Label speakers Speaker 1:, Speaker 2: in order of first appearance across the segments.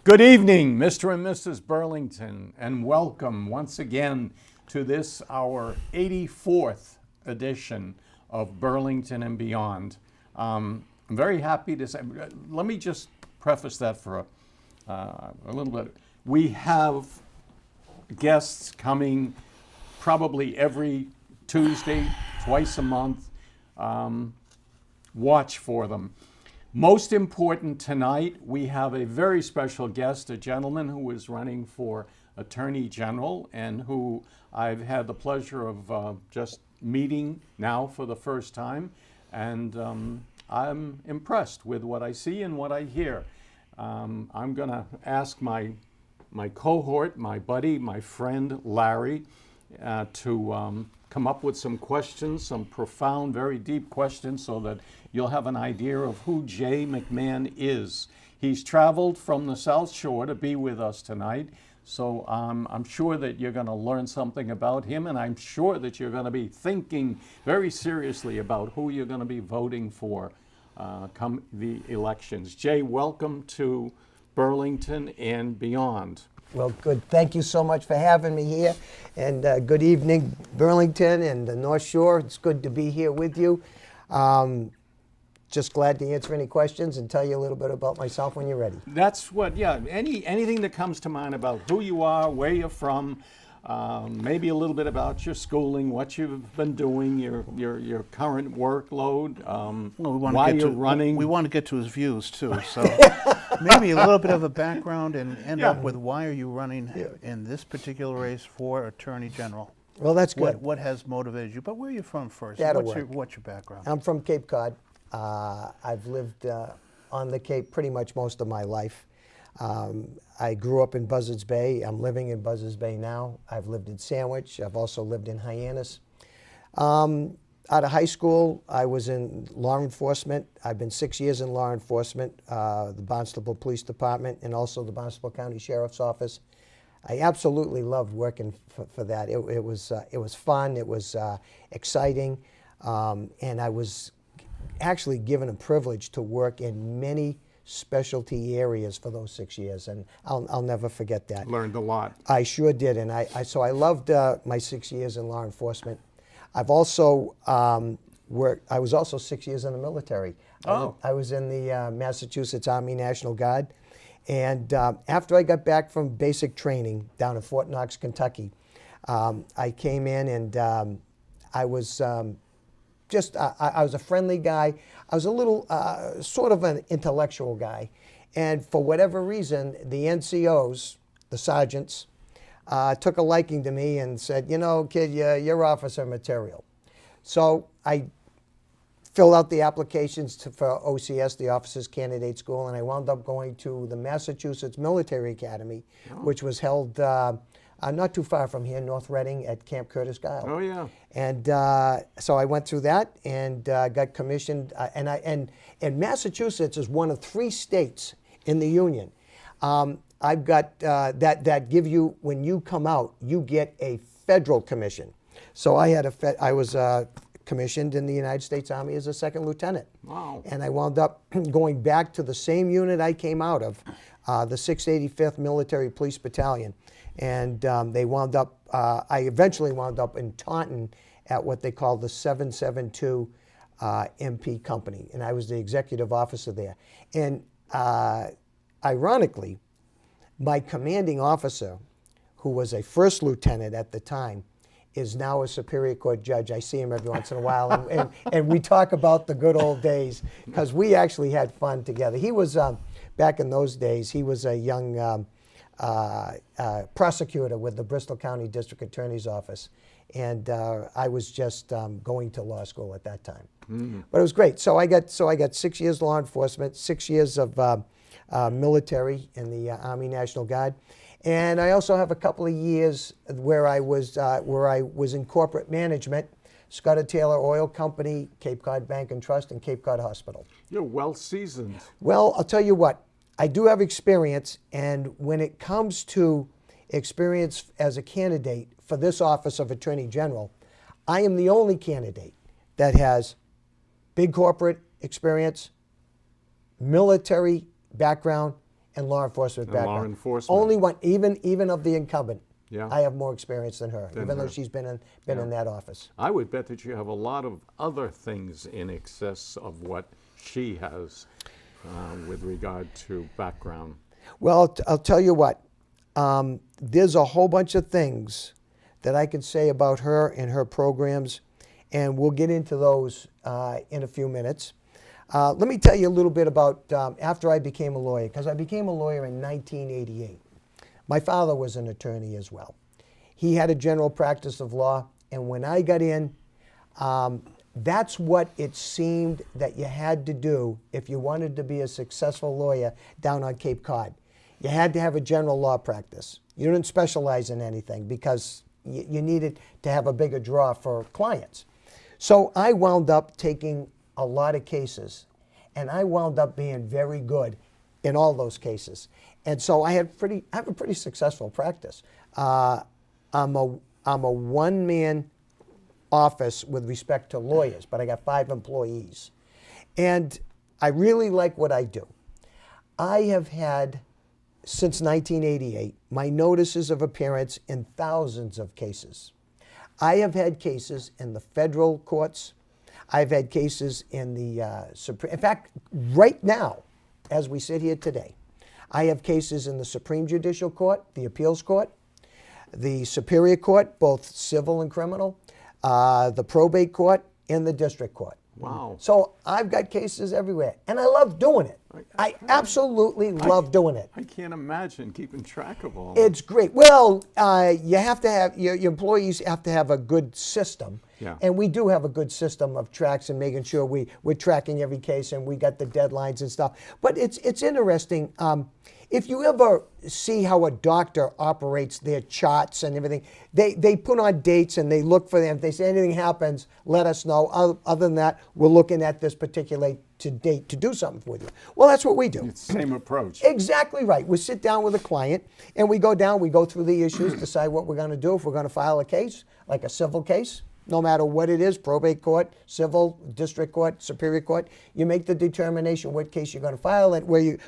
Speaker 1: Good evening, Mr. and Mrs. Burlington, and welcome once again to this, our 84th edition of Burlington and Beyond. I'm very happy to say, let me just preface that for a little bit. We have guests coming probably every Tuesday, twice a month. Watch for them. Most important tonight, we have a very special guest, a gentleman who is running for Attorney General and who I've had the pleasure of just meeting now for the first time. And I'm impressed with what I see and what I hear. I'm going to ask my cohort, my buddy, my friend Larry, to come up with some questions, some profound, very deep questions, so that you'll have an idea of who Jay McMahon is. He's traveled from the South Shore to be with us tonight, so I'm sure that you're going to learn something about him, and I'm sure that you're going to be thinking very seriously about who you're going to be voting for come the elections. Jay, welcome to Burlington and Beyond.
Speaker 2: Well, good. Thank you so much for having me here. And good evening, Burlington and the North Shore. It's good to be here with you. Just glad to answer any questions and tell you a little bit about myself when you're ready.
Speaker 1: That's what, yeah, anything that comes to mind about who you are, where you're from, maybe a little bit about your schooling, what you've been doing, your current workload, why you're running.
Speaker 3: We want to get to his views too, so maybe a little bit of a background and end up with why are you running in this particular race for Attorney General?
Speaker 2: Well, that's good.
Speaker 3: What has motivated you? But where are you from first?
Speaker 2: That'll
Speaker 3: What's your background?
Speaker 2: I'm from Cape Cod. I've lived on the Cape pretty much most of my life. I grew up in Buzzards Bay. I'm living in Buzzards Bay now. I've lived in Sandwich. I've also lived in Hyannis. Out of high school, I was in law enforcement. I've been 6 years in law enforcement, the Barnstable Police Department, and also the Barnstable County Sheriff's Office. I absolutely loved working for that. It was fun. It was exciting, and I was actually given a privilege to work in many specialty areas for those 6 years, and I'll never forget that.
Speaker 1: Learned a lot.
Speaker 2: I sure did, and so I loved my 6 years in law enforcement. I've also worked. I was also 6 years in the military. I was in the Massachusetts Army National Guard, and after I got back from basic training down in Fort Knox, Kentucky, I came in and I was I was a friendly guy. I was a little sort of an intellectual guy, and for whatever reason, the NCOs, the sergeants, took a liking to me and said, you know, kid, you're officer material. So I filled out the applications for OCS, the Officers Candidate School, and I wound up going to the Massachusetts Military Academy, which was held not too far from here, North Reading at Camp Curtis Guile.
Speaker 1: Oh, yeah.
Speaker 2: And so I went through that and got commissioned. And Massachusetts is one of 3 states in the Union. I've got that give you, when you come out, you get a federal commission. So I was commissioned in the United States Army as a 2nd lieutenant.
Speaker 1: Wow. And
Speaker 2: I wound up going back to the same unit I came out of, the 685th Military Police Battalion. And they wound up, I eventually wound up in Taunton at what they call the 772 MP Company. And I was the executive officer there. And ironically, my commanding officer, who was a 1st lieutenant at the time, is now a Superior Court judge. I see him every once in a while, and we talk about the good old days, because we actually had fun together. He was, back in those days, he was a young prosecutor with the Bristol County District Attorney's Office, and I was just going to law school at that time. But it was great. So I got 6 years law enforcement, 6 years of military in the Army National Guard, and I also have a couple of years where I was in corporate management, Scott Taylor Oil Company, Cape Cod Bank and Trust, and Cape Cod Hospital.
Speaker 1: You're well seasoned.
Speaker 2: Well, I'll tell you what. I do have experience, and when it comes to experience as a candidate for this office of Attorney General, I am the only candidate that has big corporate experience, military background, and law enforcement
Speaker 1: And law
Speaker 2: background.
Speaker 1: enforcement.
Speaker 2: Only one, even of the incumbent.
Speaker 1: Yeah.
Speaker 2: I have more experience than her,
Speaker 1: Than
Speaker 2: even though
Speaker 1: her.
Speaker 2: she's been in that office.
Speaker 1: I would bet that you have a lot of other things in excess of what she has with regard to background.
Speaker 2: Well, I'll tell you what. There's a whole bunch of things that I can say about her and her programs, and we'll get into those in a few minutes. Let me tell you a little bit about after I became a lawyer, because I became a lawyer in 1988. My father was an attorney as well. He had a general practice of law, and when I got in, that's what it seemed that you had to do if you wanted to be a successful lawyer down on Cape Cod. You had to have a general law practice. You didn't specialize in anything because you needed to have a bigger draw for clients. So I wound up taking a lot of cases, and I wound up being very good in all those cases. And so I have a pretty successful practice. I'm a one-man office with respect to lawyers, but I got 5 employees. And I really like what I do. I have had, since 1988, my notices of appearance in thousands of cases. I have had cases in the federal courts. I've had cases in the Supreme. In fact, right now, as we sit here today, I have cases in the Supreme Judicial Court, the Appeals Court, the Superior Court, both civil and criminal, the Probate Court, and the District Court.
Speaker 1: Wow.
Speaker 2: So I've got cases everywhere, and I love doing it. I absolutely love doing it.
Speaker 1: I can't imagine keeping track of all
Speaker 2: It's great. Well, you have to have, your employees have to have a good system.
Speaker 1: Yeah.
Speaker 2: And we do have a good system of tracks and making sure we're tracking every case and we got the deadlines and stuff. But it's interesting. If you ever see how a doctor operates their charts and everything, they put on dates and they look for them. If they say anything happens, let us know. Other than that, we're looking at this particular date to do something with you. Well, that's what we do.
Speaker 1: It's the same approach.
Speaker 2: Exactly right. We sit down with a client and we go down, we go through the issues, decide what we're going to do. If we're going to file a case, like a civil case, no matter what it is, probate court, civil, district court, superior court, you make the determination what case you're going to file it,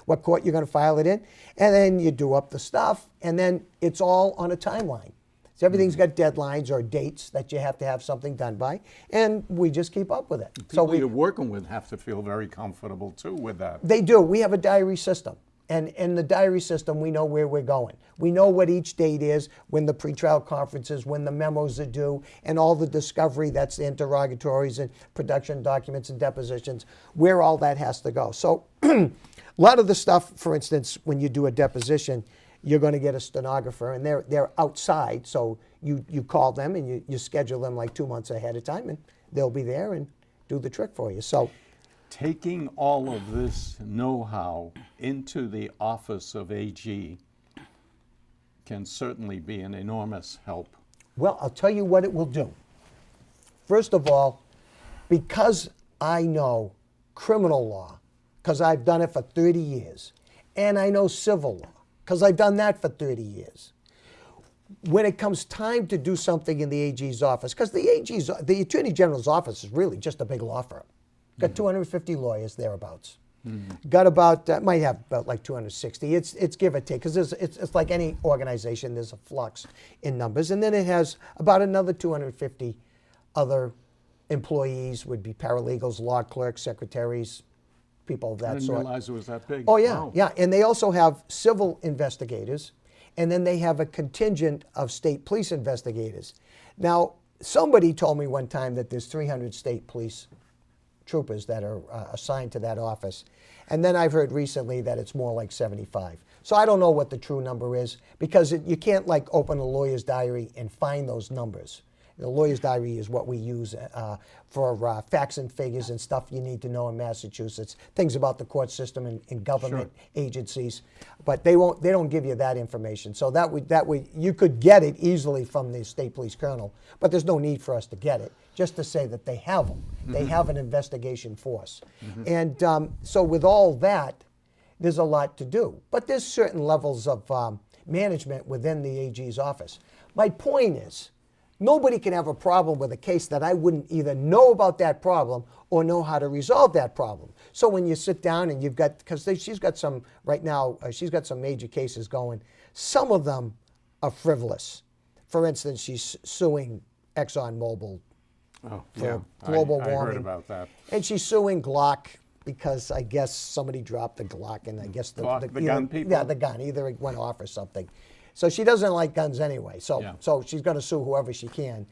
Speaker 2: what court you're going to file it in, and then you do up the stuff, and then it's all on a timeline. So everything's got deadlines or dates that you have to have something done by, and we just keep up with it.
Speaker 1: People you're working with have to feel very comfortable too with that.
Speaker 2: They do. We have a diary system. And in the diary system, we know where we're going. We know what each date is, when the pretrial conferences, when the memos are due, and all the discovery, that's the interrogatories and production documents and depositions, where all that has to go. So a lot of the stuff, for instance, when you do a deposition, you're going to get a stenographer, and they're outside, so you call them and you schedule them like 2 months ahead of time, and they'll be there and do the trick for you. So
Speaker 1: taking all of this know-how into the office of AG can certainly be an enormous help.
Speaker 2: well, I'll tell you what it will do. First of all, because I know criminal law, because I've done it for 30 years, and I know civil law, because I've done that for 30 years. When it comes time to do something in the AG's office, because the Attorney General's office is really just a big law firm. Got 250 lawyers thereabouts. Got about might have about like 260. It's give or take, because it's like any organization. There's a flux in numbers, and then it has about another 250 other employees. Would be paralegals, law clerks, secretaries, people of
Speaker 1: I
Speaker 2: that
Speaker 1: didn't
Speaker 2: sort.
Speaker 1: realize it was that big.
Speaker 2: Oh, yeah,
Speaker 1: Wow.
Speaker 2: yeah. And they also have civil investigators, and then they have a contingent of state police investigators. Now, somebody told me one time that there's 300 state police troopers that are assigned to that office. And then I've heard recently that it's more like 75. So I don't know what the true number is, because you can't like open a lawyer's diary and find those numbers. The lawyer's diary is what we use for facts and figures and stuff you need to know in Massachusetts, things about the court system and government agencies, but they don't give you that information. So that way you could get it easily from the state police colonel, but there's no need for us to get it, just to say that they have them. They have an investigation force. And so with all that, there's a lot to do, but there's certain levels of management within the AG's office. My point is, nobody can have a problem with a case that I wouldn't either know about that problem or know how to resolve that problem. So when you sit down and you've got, because she's got some, right now, she's got some major cases going. Some of them are frivolous. For instance, she's suing ExxonMobil
Speaker 1: Oh,
Speaker 2: for
Speaker 1: yeah.
Speaker 2: global
Speaker 1: I
Speaker 2: warming.
Speaker 1: heard about that.
Speaker 2: And she's suing Glock because I guess somebody dropped the Glock, and I guess the
Speaker 1: Glock, the gun people?
Speaker 2: Yeah, the gun. Either it went off or something. So she doesn't like guns anyway. So
Speaker 1: Yeah.
Speaker 2: so she's going to sue whoever she can.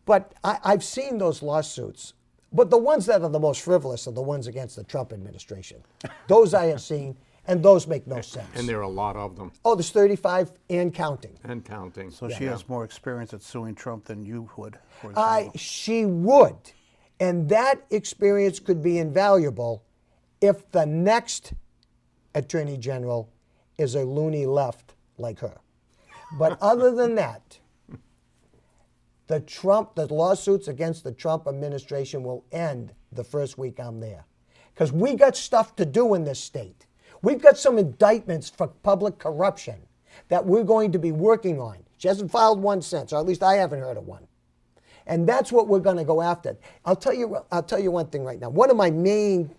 Speaker 2: But I've seen those lawsuits. But the ones that are the most frivolous are the ones against the Trump administration. Those I have seen, and those make no sense.
Speaker 1: And there are a lot of them,
Speaker 2: Oh, there's 35 and counting.
Speaker 1: and counting.
Speaker 3: So she has more experience at suing Trump than you would, for
Speaker 2: I
Speaker 3: example.
Speaker 2: She would. And that experience could be invaluable if the next attorney general is a loony left like her. But other than that, the lawsuits against the Trump administration will end the first week I'm there. Because we got stuff to do in this state. We've got some indictments for public corruption that we're going to be working on. She hasn't filed one since, or at least I haven't heard of one. And that's what we're going to go after. I'll tell you one thing right now. One of my main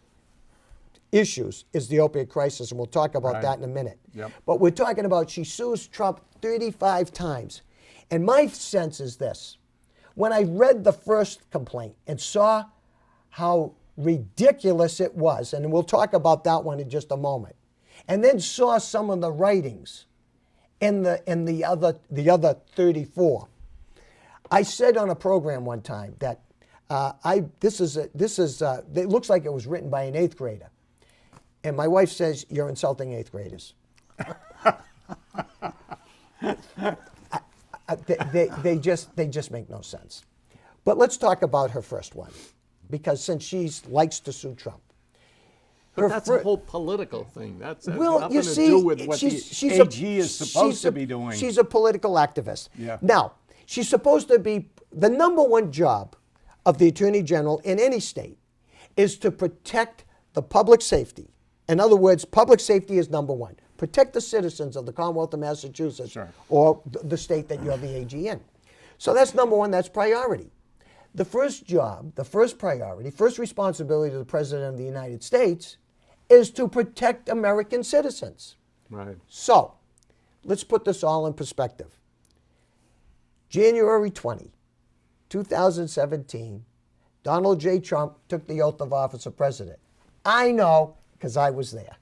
Speaker 2: issues is the opioid crisis, and we'll talk about
Speaker 1: Right.
Speaker 2: that in a minute.
Speaker 1: Yep.
Speaker 2: But we're talking about she sues Trump 35 times. And my sense is this. When I read the first complaint and saw how ridiculous it was, and we'll talk about that one in just a moment, and then saw some of the writings in the other 34, I said on a program one time that it looks like it was written by an 8th grader. And my wife says, you're insulting 8th graders. They just make no sense. But let's talk about her first one, because since she likes to sue Trump.
Speaker 1: But that's a whole political thing. That's
Speaker 2: Well,
Speaker 1: nothing
Speaker 2: you
Speaker 1: to
Speaker 2: see,
Speaker 1: do with what the AG is supposed to be doing.
Speaker 2: She's a political activist.
Speaker 1: Yeah.
Speaker 2: Now, she's supposed to be, the number one job of the Attorney General in any state is to protect the public safety. In other words, public safety is number one. Protect the citizens of the Commonwealth of Massachusetts,
Speaker 1: Sure.
Speaker 2: or the state that you're the AG in. So that's number one, that's priority. The first job, the first priority, first responsibility to the President of the United States is to protect American citizens.
Speaker 1: Right.
Speaker 2: So, let's put this all in perspective. January 20, 2017, Donald J. Trump took the oath of office of president. I know, because I was there.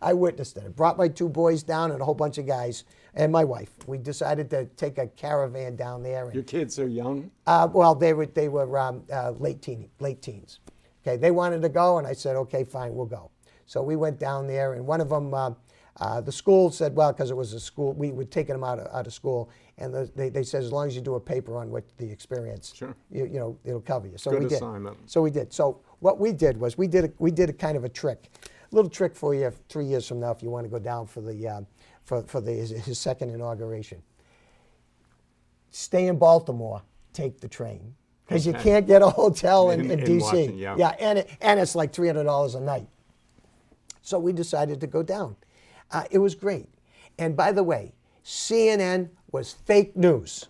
Speaker 2: I witnessed it. I brought my 2 boys down and a whole bunch of guys, and my wife. We decided to take a caravan down there. And,
Speaker 1: Your kids are young?
Speaker 2: well, they were late teens. Okay, they wanted to go, and I said, okay, fine, we'll go. So we went down there, and one of them, the school said, well, because it was a school, we were taking them out of school, and they said, as long as you do a paper on what the experience,
Speaker 1: Sure.
Speaker 2: you know, it'll cover you. So
Speaker 1: Good
Speaker 2: we did.
Speaker 1: assignment.
Speaker 2: So we did. So what we did was we did a kind of a trick, little trick for you 3 years from now if you want to go down for his second inauguration. Stay in Baltimore, take the train. Because you can't get a hotel in D.C.
Speaker 1: Washington, yeah.
Speaker 2: And it's like $300 a night. So we decided to go down. It was great. And by the way, CNN was fake news.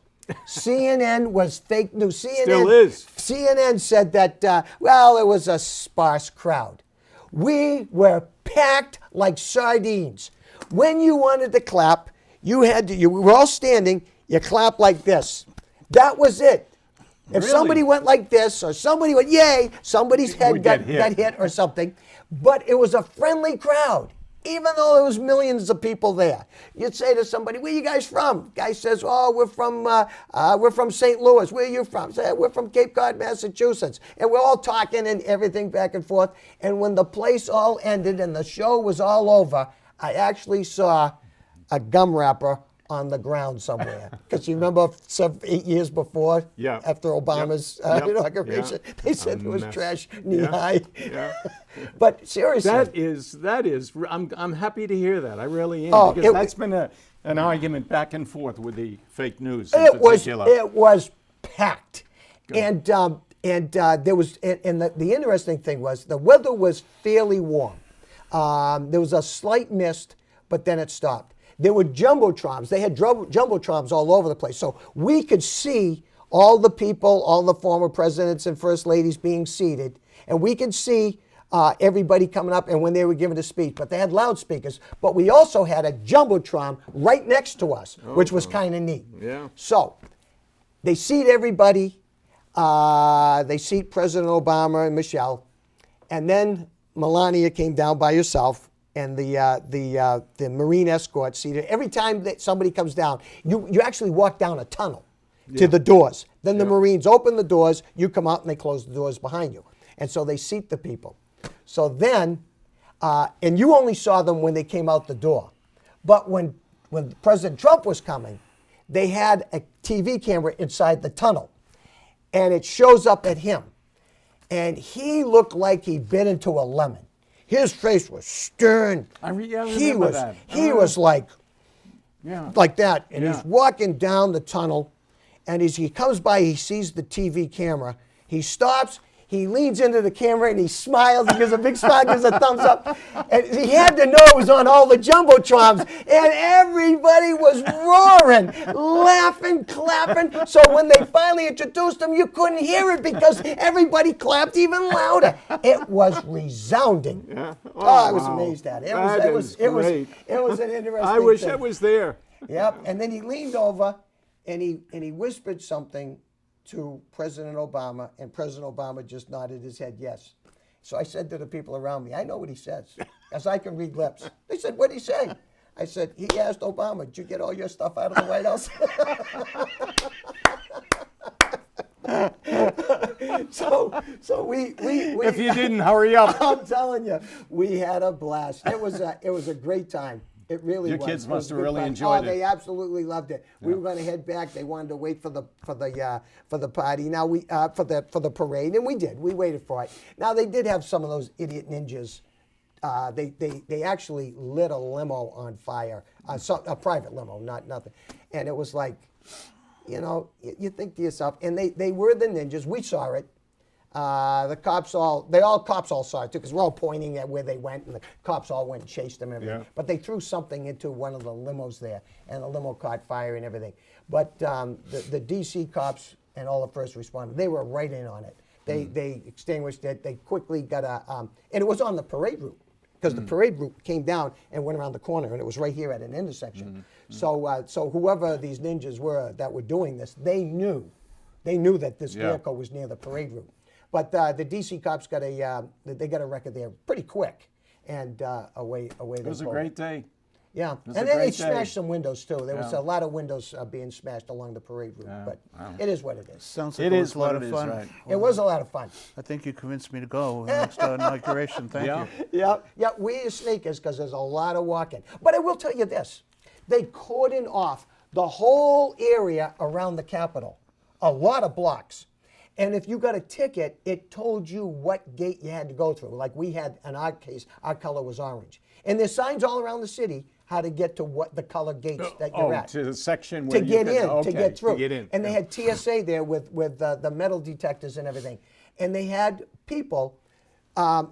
Speaker 2: CNN was fake news.
Speaker 1: Still is.
Speaker 2: CNN said that, well, it was a sparse crowd. We were packed like sardines. When you wanted to clap, you were all standing, you clap like this. That was it. If
Speaker 1: Really?
Speaker 2: somebody went like this, or somebody went, yay, somebody's head
Speaker 1: Would
Speaker 2: got
Speaker 1: get hit.
Speaker 2: hit or something. But it was a friendly crowd, even though there was millions of people there. You'd say to somebody, where you guys from? Guy says, oh, we're from St. Louis. Where are you from? Say, we're from Cape Cod, Massachusetts. And we're all talking and everything back and forth. And when the place all ended and the show was all over, I actually saw a gum wrapper on the ground somewhere. Because you remember 8 years before,
Speaker 1: Yeah.
Speaker 2: after Obama's
Speaker 1: Yep.
Speaker 2: inauguration,
Speaker 1: Yeah.
Speaker 2: they said
Speaker 1: A
Speaker 2: there was
Speaker 1: mess.
Speaker 2: trash
Speaker 1: Yeah.
Speaker 2: knee-high.
Speaker 1: Yeah.
Speaker 2: But seriously.
Speaker 1: That is. I'm happy to hear that. I really am.
Speaker 2: Oh,
Speaker 1: because that's been an argument back and forth with the fake news in
Speaker 2: It
Speaker 1: particular.
Speaker 2: was packed, and there was, and the interesting thing was the weather was fairly warm. There was a slight mist, but then it stopped. There were jumbotrons. They had jumbotrons all over the place, so we could see all the people, all the former presidents and first ladies being seated, and we could see everybody coming up and when they were giving a speech. But they had loudspeakers. But we also had a jumbotron right next to us, which was kind of neat.
Speaker 1: Yeah.
Speaker 2: So they seat everybody. They seat President Obama and Michelle, and then Melania came down by herself, and the Marine escort seated. Every time that somebody comes down, you actually walk down a tunnel to the doors. Then the Marines open the doors, you come out, and they close the doors behind you. And so they seat the people. So then, and you only saw them when they came out the door. But when President Trump was coming, they had a TV camera inside the tunnel. And it shows up at him. And he looked like he'd been into a lemon. His face was stern.
Speaker 1: I remember that.
Speaker 2: He was like that. And
Speaker 1: Yeah.
Speaker 2: he's walking down the tunnel. And as he comes by, he sees the TV camera. He stops. He leans into the camera and he smiles. He gives a big smile, gives a thumbs up. And he had to know it was on all the jumbotrons. And everybody was roaring, laughing, clapping. So when they finally introduced him, you couldn't hear it because everybody clapped even louder. It was resounding.
Speaker 1: Yeah.
Speaker 2: Oh, I was amazed at it. It was
Speaker 1: great.
Speaker 2: an interesting
Speaker 1: I wish
Speaker 2: thing.
Speaker 1: I was there.
Speaker 2: Yep. And then he leaned over and he whispered something to President Obama, and President Obama just nodded his head yes. So I said to the people around me, I know what he says, as I can read lips. They said, what'd he say? I said, he asked Obama, did you get all your stuff out of the White House? So we
Speaker 1: If you didn't hurry up.
Speaker 2: I'm telling you, we had a blast. It was a great time. It really
Speaker 1: Your
Speaker 2: was.
Speaker 1: kids
Speaker 2: It
Speaker 1: must
Speaker 2: was
Speaker 1: have
Speaker 2: good
Speaker 1: really
Speaker 2: fun.
Speaker 1: enjoyed it.
Speaker 2: They absolutely loved it. We were going to head back. They wanted to wait for the party. Now for the parade, and we did. We waited for it. Now they did have some of those idiot ninjas. They actually lit a limo on fire, a private limo, not nothing, and it was like, you think to yourself, and they were the ninjas. We saw it. The cops all saw it too, because we're all pointing at where they went, and the cops all went and chased them and everything.
Speaker 1: Yeah.
Speaker 2: But they threw something into one of the limos there, and the limo caught fire and everything. But the D.C. cops and all the first responders, they were right in on it. They extinguished it. They quickly got and it was on the parade route, because the parade route came down and went around the corner, and it was right here at an intersection. So whoever these ninjas were that were doing this, they knew that this vehicle was near the parade route. But the D.C. cops got a record there pretty quick, and away they go.
Speaker 1: It was a great day.
Speaker 2: Yeah,
Speaker 1: was
Speaker 2: and
Speaker 1: a
Speaker 2: then they
Speaker 1: great day.
Speaker 2: smashed some windows too. There was
Speaker 1: Yeah.
Speaker 2: a lot of windows being smashed along the parade route, but it is what it is.
Speaker 3: Sounds like
Speaker 1: It
Speaker 3: it
Speaker 1: is
Speaker 3: was a lot
Speaker 1: what
Speaker 3: of
Speaker 1: it is,
Speaker 3: fun.
Speaker 1: right.
Speaker 2: It was a lot of fun.
Speaker 3: I think you convinced me to go next inauguration. Thank
Speaker 1: Yeah.
Speaker 3: you.
Speaker 2: Yeah, wear your sneakers because there's a lot of walking. But I will tell you this, they cordoned off the whole area around the Capitol, a lot of blocks. And if you got a ticket, it told you what gate you had to go through. Like we had, in our case, our color was orange. And there's signs all around the city how to get to what the color gates that you're at.
Speaker 1: To the section where
Speaker 2: To
Speaker 1: you
Speaker 2: get
Speaker 1: could-
Speaker 2: in,
Speaker 1: okay,
Speaker 2: to get through.
Speaker 1: To get in.
Speaker 2: And they had TSA there with the metal detectors and everything. And they had people,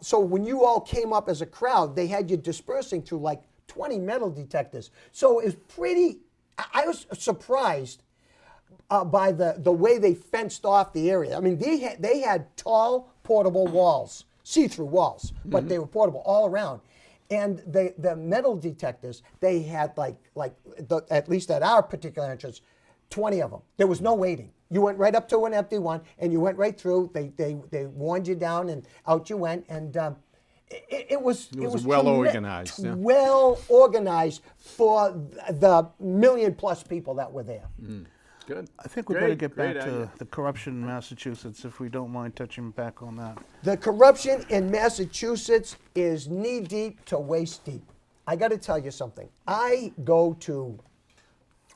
Speaker 2: so when you all came up as a crowd, they had you dispersing through like 20 metal detectors. So it was pretty, I was surprised by the way they fenced off the area. I mean, they had tall, portable walls, see-through walls, but they were portable all around. And the metal detectors, they had at least at our particular entrance, 20 of them. There was no waiting. You went right up to an empty one, and you went right through. They warned you down, and out you went. And it was
Speaker 1: well organized. Yeah.
Speaker 2: Well organized for the million-plus people that were there.
Speaker 1: Good.
Speaker 3: I think we better get back to the corruption in Massachusetts, if we don't mind touching back on that.
Speaker 2: The corruption in Massachusetts is knee-deep to waist-deep. I got to tell you something. I go to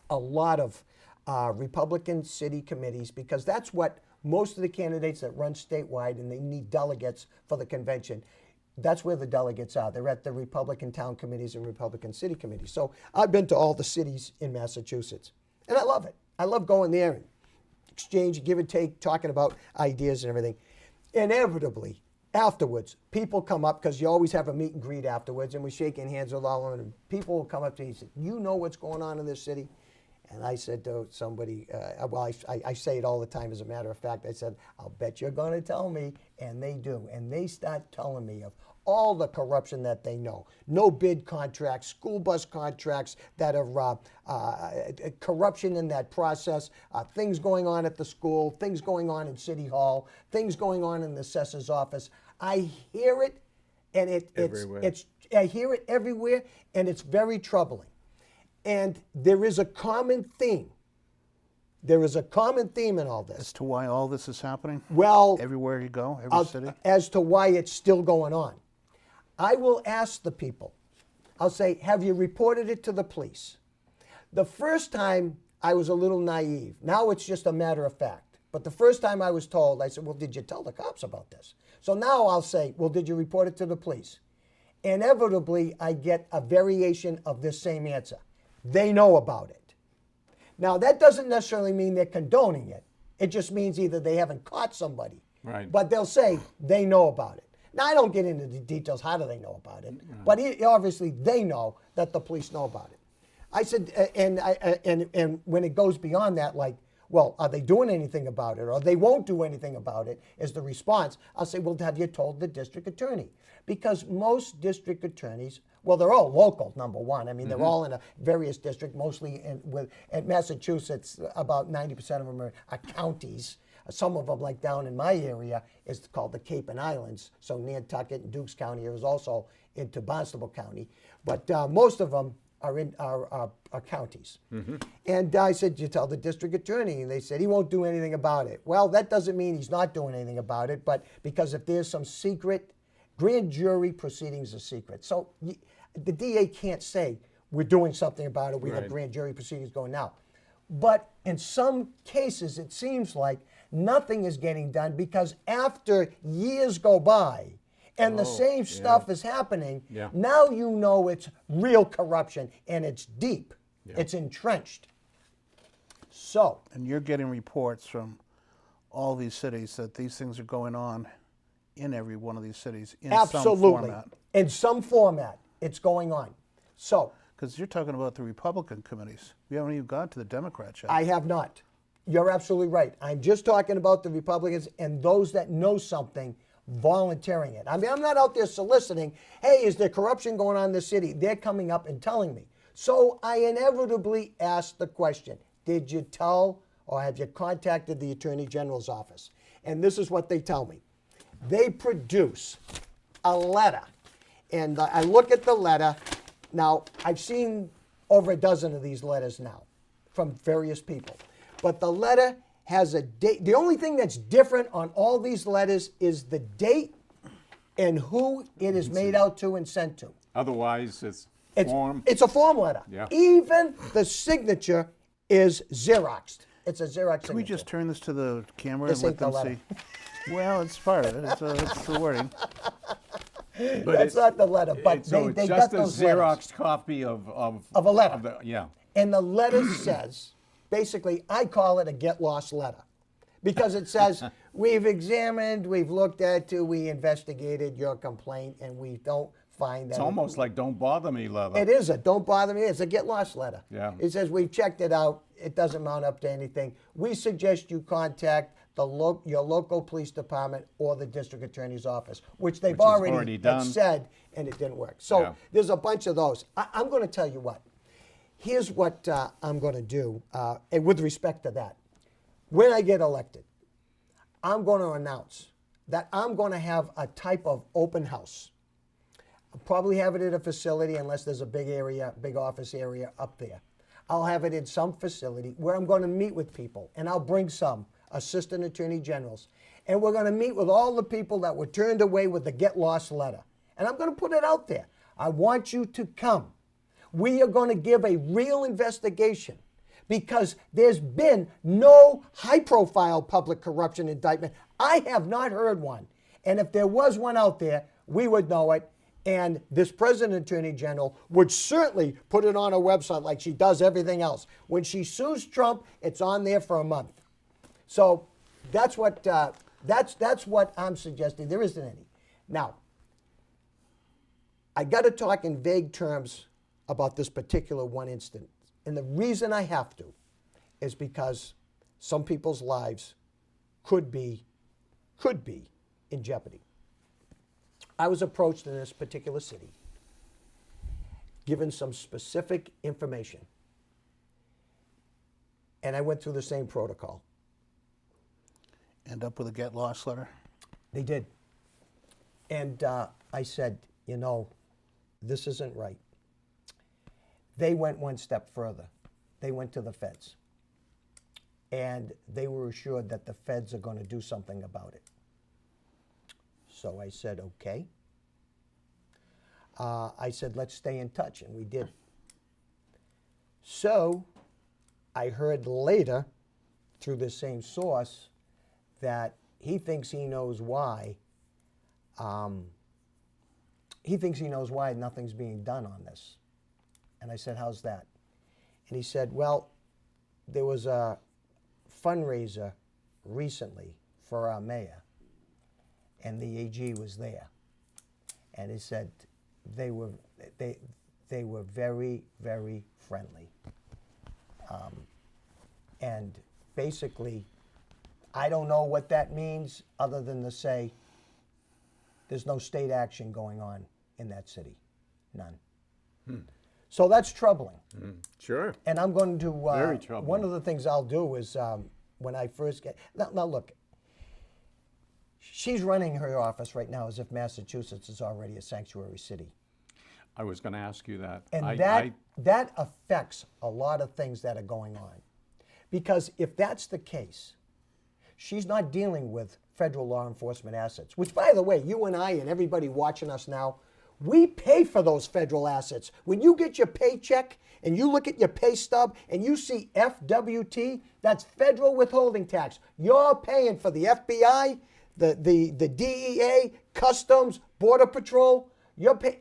Speaker 2: a lot of Republican city committees because that's what most of the candidates that run statewide, and they need delegates for the convention, that's where the delegates are. They're at the Republican town committees and Republican city committees. So I've been to all the cities in Massachusetts, and I love it. I love going there and exchange, give and take, talking about ideas and everything. Inevitably, afterwards, people come up, because you always have a meet and greet afterwards, and we're shaking hands with all of them, and people will come up to you and say, you know what's going on in this city? And I said to somebody, well, I say it all the time as a matter of fact, I said, I'll bet you're going to tell me, and they do. And they start telling me of all the corruption that they know. No bid contracts, school bus contracts that are corruption in that process, things going on at the school, things going on in City Hall, things going on in the assessor's office. I hear it, and I hear it everywhere, and it's very troubling. And there is a common theme. There is a common theme in all this.
Speaker 3: As to why all this is happening?
Speaker 2: Well,
Speaker 3: Everywhere you go, every city?
Speaker 2: as to why it's still going on. I will ask the people, I'll say, have you reported it to the police? The first time I was a little naive. Now it's just a matter of fact. But the first time I was told, I said, well, did you tell the cops about this? So now I'll say, well, did you report it to the police? Inevitably, I get a variation of this same answer. They know about it. Now, that doesn't necessarily mean they're condoning it. It just means either they haven't caught somebody.
Speaker 1: Right.
Speaker 2: But they'll say they know about it. Now, I don't get into the details. How do they know about it? But obviously, they know that the police know about it. I said, and when it goes beyond that, like, well, are they doing anything about it? Or they won't do anything about it, is the response. I'll say, well, have you told the district attorney? Because most district attorneys, well, they're all local, number one. I mean, they're all in a various district, mostly in Massachusetts, about 90% of them are counties. Some of them, like down in my area, is called the Cape and Islands. So Nantucket and Dukes County is also into Barnstable County. But most of them are in our counties. And I said, you tell the district attorney? And they said, he won't do anything about it. Well, that doesn't mean he's not doing anything about it, but because if there's some secret, grand jury proceedings are secret. So the DA can't say, we're doing something about it, we have grand jury proceedings going now. But in some cases, it seems like nothing is getting done because after years go by and the same stuff is happening, now you know it's real corruption and it's deep, it's entrenched. So.
Speaker 3: And you're getting reports from all these cities that these things are going on in every one of these cities in some format.
Speaker 2: In some format, it's going on. So.
Speaker 3: Because you're talking about the Republican committees. We haven't even got to the Democrats yet.
Speaker 2: I have not. You're absolutely right. I'm just talking about the Republicans and those that know something volunteering it. I mean, I'm not out there soliciting, hey, is there corruption going on in the city? They're coming up and telling me. So I inevitably ask the question, did you tell or have you contacted the Attorney General's office? And this is what they tell me. They produce a letter. And I look at the letter. Now, I've seen over a dozen of these letters now from various people. But the letter has a date. The only thing that's different on all these letters is the date and who it is made out to and sent to.
Speaker 1: Otherwise, it's form.
Speaker 2: It's a form letter.
Speaker 1: Yeah.
Speaker 2: Even the signature is Xeroxed. It's a Xerox signature.
Speaker 3: Can we just turn this to the camera
Speaker 2: This
Speaker 3: and
Speaker 2: ain't
Speaker 3: let
Speaker 2: the
Speaker 3: them
Speaker 2: letter.
Speaker 3: see? Well, it's part of it. It's the wording.
Speaker 1: But
Speaker 2: That's not the letter, but
Speaker 1: so
Speaker 2: they
Speaker 1: it's
Speaker 2: got
Speaker 1: just a
Speaker 2: those letters.
Speaker 1: Xerox copy of
Speaker 2: a letter.
Speaker 1: yeah.
Speaker 2: And the letter says, basically, I call it a get lost letter. Because it says, we've examined, we've looked at it, we investigated your complaint, and we don't find that.
Speaker 1: It's almost like don't bother me letter.
Speaker 2: It is a don't bother me, it's a get lost letter.
Speaker 1: Yeah.
Speaker 2: It says, we've checked it out, it doesn't mount up to anything. We suggest you contact your local police department or the district attorney's office, which they've
Speaker 1: Which is already
Speaker 2: had
Speaker 1: done.
Speaker 2: said, and it didn't work. So
Speaker 1: Yeah.
Speaker 2: there's a bunch of those. I'm going to tell you what. Here's what I'm going to do, and with respect to that. When I get elected, I'm going to announce that I'm going to have a type of open house. I'll probably have it at a facility unless there's a big area, big office area up there. I'll have it in some facility where I'm going to meet with people, and I'll bring some assistant attorney generals. And we're going to meet with all the people that were turned away with the get lost letter. And I'm going to put it out there. I want you to come. We are going to give a real investigation because there's been no high-profile public corruption indictment. I have not heard one. And if there was one out there, we would know it. And this President Attorney General would certainly put it on her website like she does everything else. When she sues Trump, it's on there for a month. So that's what I'm suggesting. There isn't any. Now, I got to talk in vague terms about this particular one instance. And the reason I have to is because some people's lives could be in jeopardy. I was approached in this particular city, given some specific information, and I went through the same protocol.
Speaker 3: End up with a get lost letter?
Speaker 2: They did. And I said, you know, this isn't right. They went one step further. They went to the feds. And they were assured that the feds are going to do something about it. So I said, okay. I said, let's stay in touch, and we did. So I heard later, through the same source, that he thinks he knows why. He thinks he knows why nothing's being done on this. And I said, how's that? And he said, well, there was a fundraiser recently for our mayor, and the AG was there. And he said they were very, very friendly. And basically, I don't know what that means other than to say there's no state action going on in that city. None. So that's troubling.
Speaker 1: Sure.
Speaker 2: And I'm going to,
Speaker 1: Very troubling.
Speaker 2: one of the things I'll do is when I first get, now look, she's running her office right now as if Massachusetts is already a sanctuary city.
Speaker 1: I was going to ask you that.
Speaker 2: And that affects a lot of things that are going on. Because if that's the case, she's not dealing with federal law enforcement assets, which, by the way, you and I and everybody watching us now, we pay for those federal assets. When you get your paycheck and you look at your pay stub and you see FWT, that's federal withholding tax. You're paying for the FBI, the DEA, Customs, Border Patrol,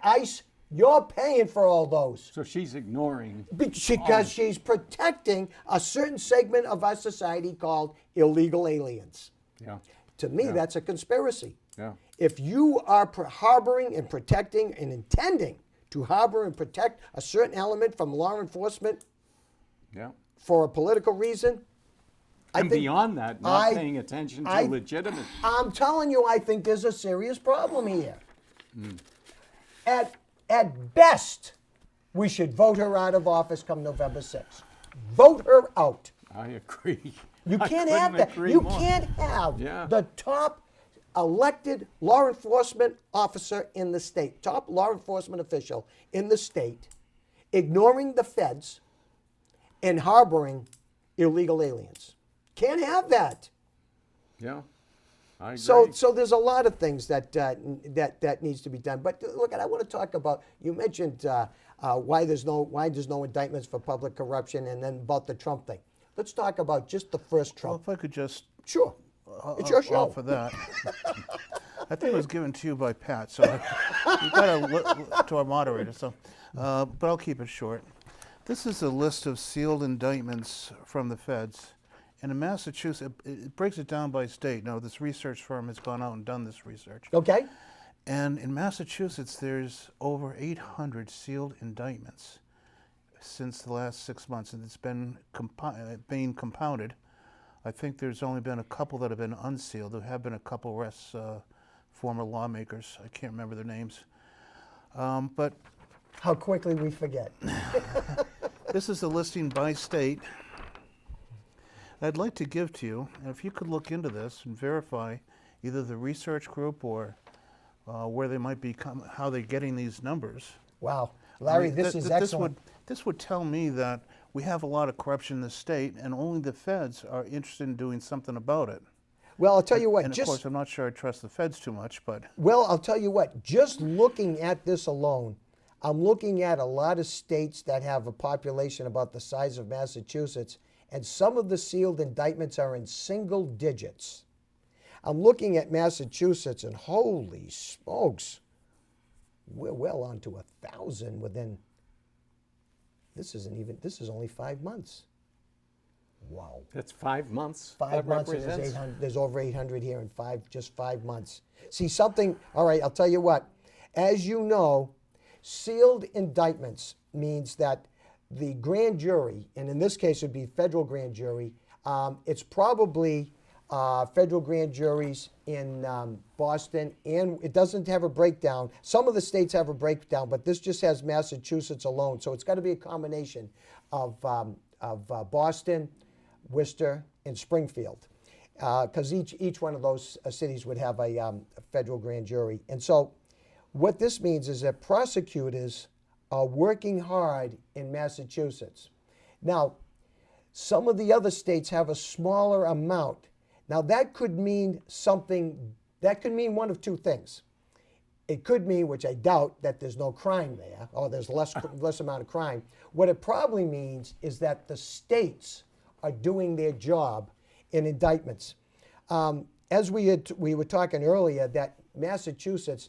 Speaker 2: ICE. You're paying for all those.
Speaker 1: So she's ignoring.
Speaker 2: Because she's protecting a certain segment of our society called illegal aliens.
Speaker 1: Yeah.
Speaker 2: To me, that's a conspiracy.
Speaker 1: Yeah.
Speaker 2: If you are harboring and protecting and intending to harbor and protect a certain element from law enforcement
Speaker 1: Yeah.
Speaker 2: for a political reason,
Speaker 1: And beyond that, not paying attention to legitimate.
Speaker 2: I'm telling you, I think there's a serious problem here. At best, we should vote her out of office come November 6th. Vote her out.
Speaker 1: I agree.
Speaker 2: You
Speaker 1: I
Speaker 2: can't
Speaker 1: couldn't
Speaker 2: have that.
Speaker 1: agree
Speaker 2: You
Speaker 1: more.
Speaker 2: can't have
Speaker 1: Yeah.
Speaker 2: the top elected law enforcement officer in the state, top law enforcement official in the state, ignoring the feds and harboring illegal aliens. Can't have that.
Speaker 1: Yeah. I agree.
Speaker 2: So there's a lot of things that needs to be done. But look, I want to talk about. You mentioned why there's no indictments for public corruption, and then about the Trump thing. Let's talk about just the first
Speaker 3: Well,
Speaker 2: Trump.
Speaker 3: if I could just
Speaker 2: Sure, it's your show.
Speaker 3: offer that. I think it was given to you by Pat, so you got to look to our moderator. So, but I'll keep it short. This is a list of sealed indictments from the feds. And in Massachusetts, it breaks it down by state. Now, this research firm has gone out and done this research.
Speaker 2: Okay.
Speaker 3: And in Massachusetts, there's over 800 sealed indictments since the last 6 months, and it's been being compounded. I think there's only been a couple that have been unsealed. There have been a couple arrests, former lawmakers. I can't remember their names. But
Speaker 2: How quickly we forget.
Speaker 3: this is the listing by state. I'd like to give to you, and if you could look into this and verify either the research group or where they might be, how they're getting these numbers.
Speaker 2: Wow. Larry, this is excellent.
Speaker 3: This would tell me that we have a lot of corruption in the state, and only the feds are interested in doing something about it.
Speaker 2: Well, I'll tell you what.
Speaker 3: And of course, I'm not sure I trust the feds too much, but
Speaker 2: Well, I'll tell you what. Just looking at this alone, I'm looking at a lot of states that have a population about the size of Massachusetts, and some of the sealed indictments are in single digits. I'm looking at Massachusetts, and holy smokes, we're well on to 1,000 within. This is only 5 months. Wow.
Speaker 1: That's 5 months.
Speaker 2: 5
Speaker 1: that
Speaker 2: months, and
Speaker 1: represents?
Speaker 2: there's over 800 here in just 5 months. See, something, all right, I'll tell you what. As you know, sealed indictments means that the grand jury, and in this case it would be federal grand jury, it's probably federal grand juries in Boston, and it doesn't have a breakdown. Some of the states have a breakdown, but this just has Massachusetts alone. So it's got to be a combination of Boston, Worcester, and Springfield, because each one of those cities would have a federal grand jury. And so what this means is that prosecutors are working hard in Massachusetts. Now, some of the other states have a smaller amount. Now, that could mean something, that could mean one of two things. It could mean, which I doubt, that there's no crime there, or there's less amount of crime. What it probably means is that the states are doing their job in indictments. As we were talking earlier, that Massachusetts,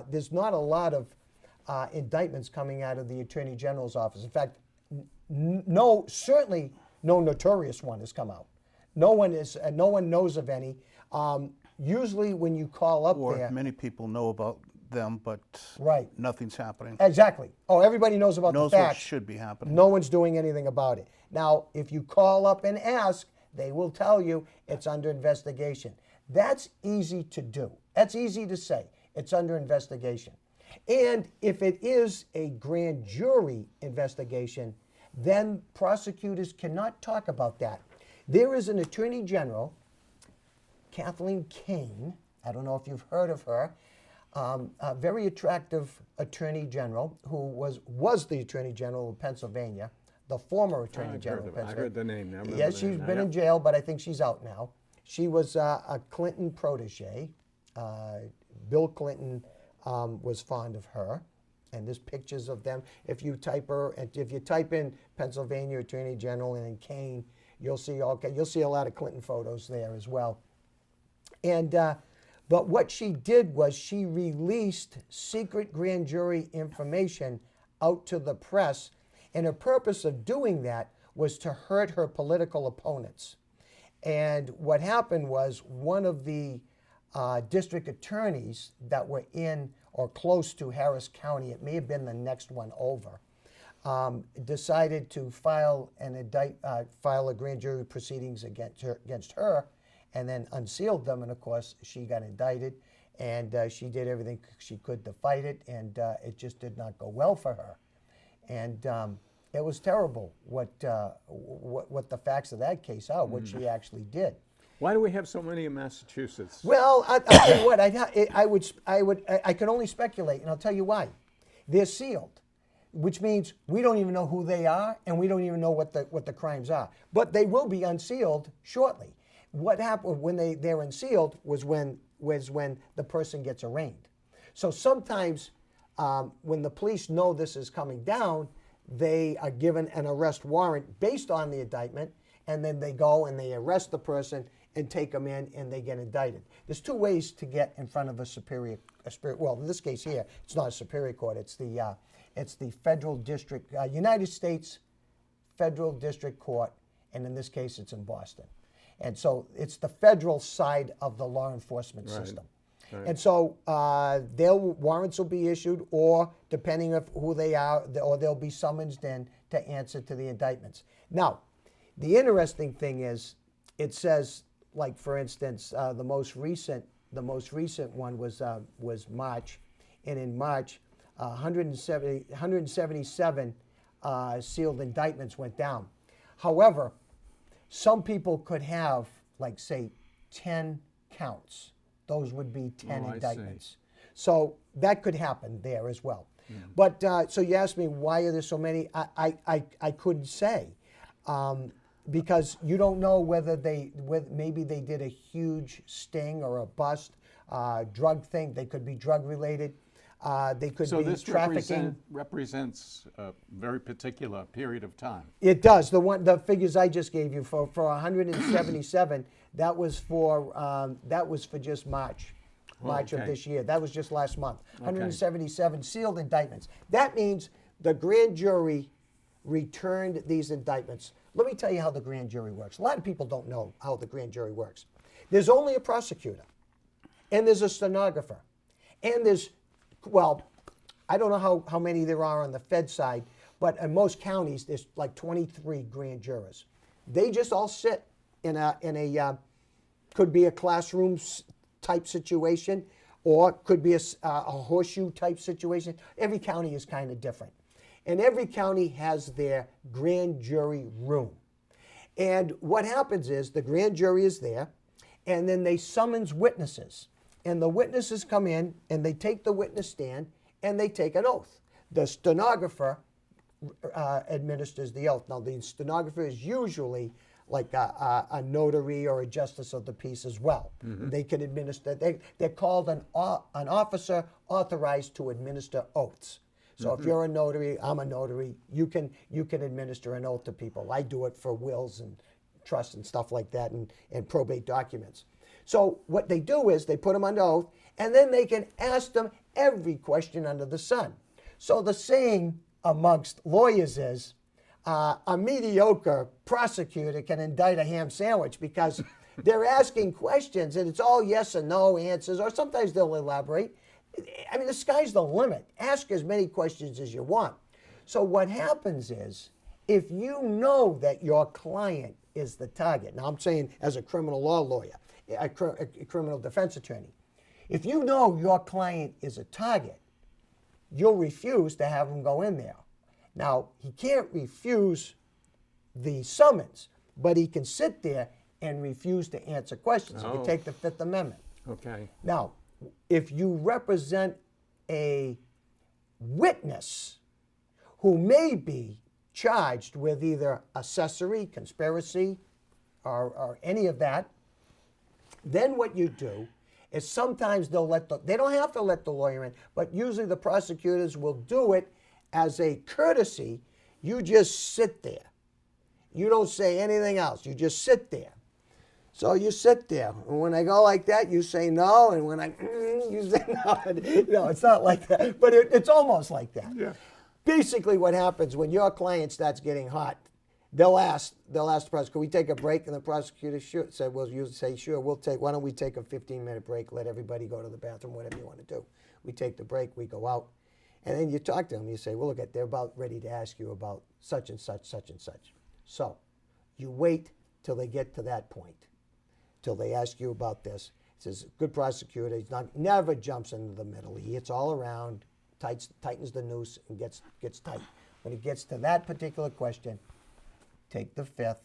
Speaker 2: there's not a lot of indictments coming out of the Attorney General's office. In fact, certainly no notorious one has come out. No one knows of any. Usually when you call up
Speaker 3: Or
Speaker 2: there,
Speaker 3: many people know about them, but
Speaker 2: right,
Speaker 3: nothing's happening.
Speaker 2: exactly. Oh, everybody knows about
Speaker 3: Knows
Speaker 2: the
Speaker 3: what
Speaker 2: facts.
Speaker 3: should be happening.
Speaker 2: No one's doing anything about it. Now, if you call up and ask, they will tell you it's under investigation. That's easy to do. That's easy to say. It's under investigation. And if it is a grand jury investigation, then prosecutors cannot talk about that. There is an Attorney General, Kathleen Kane. I don't know if you've heard of her. A very attractive Attorney General who was the Attorney General of Pennsylvania, the former Attorney General of Pennsylvania.
Speaker 1: I heard the name. I remember
Speaker 2: Yes,
Speaker 1: the
Speaker 2: she's
Speaker 1: name.
Speaker 2: been in jail, but I think she's out now. She was a Clinton protege. Bill Clinton was fond of her, and there's pictures of them. If you type in Pennsylvania Attorney General and then Kane, you'll see a lot of Clinton photos there as well. And but what she did was she released secret grand jury information out to the press, and her purpose of doing that was to hurt her political opponents. And what happened was one of the district attorneys that were in or close to Harris County, it may have been the next one over, decided to file a grand jury proceedings against her, and then unsealed them. And of course, she got indicted, and she did everything she could to fight it, and it just did not go well for her. And it was terrible what the facts of that case are, what she actually did.
Speaker 1: Why do we have so many in Massachusetts?
Speaker 2: Well, I'll tell you what, I can only speculate, and I'll tell you why. They're sealed, which means we don't even know who they are, and we don't even know what the crimes are. But they will be unsealed shortly. What happened when they're unsealed was when the person gets arraigned. So sometimes when the police know this is coming down, they are given an arrest warrant based on the indictment, and then they go and they arrest the person and take them in, and they get indicted. There's two ways to get in front of well, in this case here, it's not a superior court. It's the federal district, United States Federal District Court, and in this case, it's in Boston. And so it's the federal side of the law enforcement system. Right. And so warrants will be issued, or depending on who they are, or they'll be summoned in to answer to the indictments. Now, the interesting thing is, it says, like for instance, the most recent one was March, and in March, 177 sealed indictments went down. However, some people could have, like, say, 10 counts. Those would be 10 indictments. So that could happen there as well. Mm. But so you asked me, why are there so many? I couldn't say. Because you don't know whether maybe they did a huge sting or a bust, drug thing. They could be drug related. They could be trafficking.
Speaker 1: So this represents a very particular period of time.
Speaker 2: It does. The figures I just gave you for 177, that was for just March of this year. That was just last month. 177 sealed indictments. That means the grand jury returned these indictments. Let me tell you how the grand jury works. A lot of people don't know how the grand jury works. There's only a prosecutor, and there's a stenographer, and there's, well, I don't know how many there are on the Fed side, But in most counties, there's like 23 grand jurors. They just all sit in a could be a classroom type situation, or could be a horseshoe type situation. Every county is kind of different. And every county has their grand jury room. And what happens is the grand jury is there, and then they summons witnesses. And the witnesses come in, and they take the witness stand, and they take an oath. The stenographer administers the oath. Now, the stenographer is usually like a notary or a justice of the peace as well. They can administer, they're called an officer authorized to administer oaths. So if you're a notary, I'm a notary, you can administer an oath to people. I do it for wills and trusts and stuff like that, and probate documents. So what they do is they put them under oath, and then they can ask them every question under the sun. So the saying amongst lawyers is, a mediocre prosecutor can indict a ham sandwich, because they're asking questions and it's all yes or no answers, or sometimes they'll elaborate. I mean, the sky's the limit. Ask as many questions as you want. So what happens is, if you know that your client is the target, now I'm saying as a criminal law lawyer, a criminal defense attorney, if you know your client is a target, you'll refuse to have him go in there. Now, he can't refuse the summons, but he can sit there and refuse to answer questions. He can take the Fifth Amendment.
Speaker 1: Okay.
Speaker 2: Now, if you represent a witness who may be charged with either accessory, conspiracy, or any of that, then what you do is sometimes they don't have to let the lawyer in, but usually the prosecutors will do it as a courtesy. You just sit there. You don't say anything else. You just sit there. So you sit there, and when I go like that, you say no, and when you say no. No, it's not like that, but it's almost like that.
Speaker 1: Yeah.
Speaker 2: Basically, what happens when your client starts getting hot, they'll ask the prosecutor, "Can we take a break?" And the prosecutor said, "Well, you say sure. Why don't we take a 15-minute break? Let everybody go to the bathroom, whatever you want to do." We take the break. We go out, and then you talk to them. You say, "Well, look, they're about ready to ask you about such and such, such and such." So you wait till they get to that point, till they ask you about this. He says, good prosecutor, he's never jumps into the middle. He hits all around, tightens the noose, and gets tight. When he gets to that particular question, take the Fifth,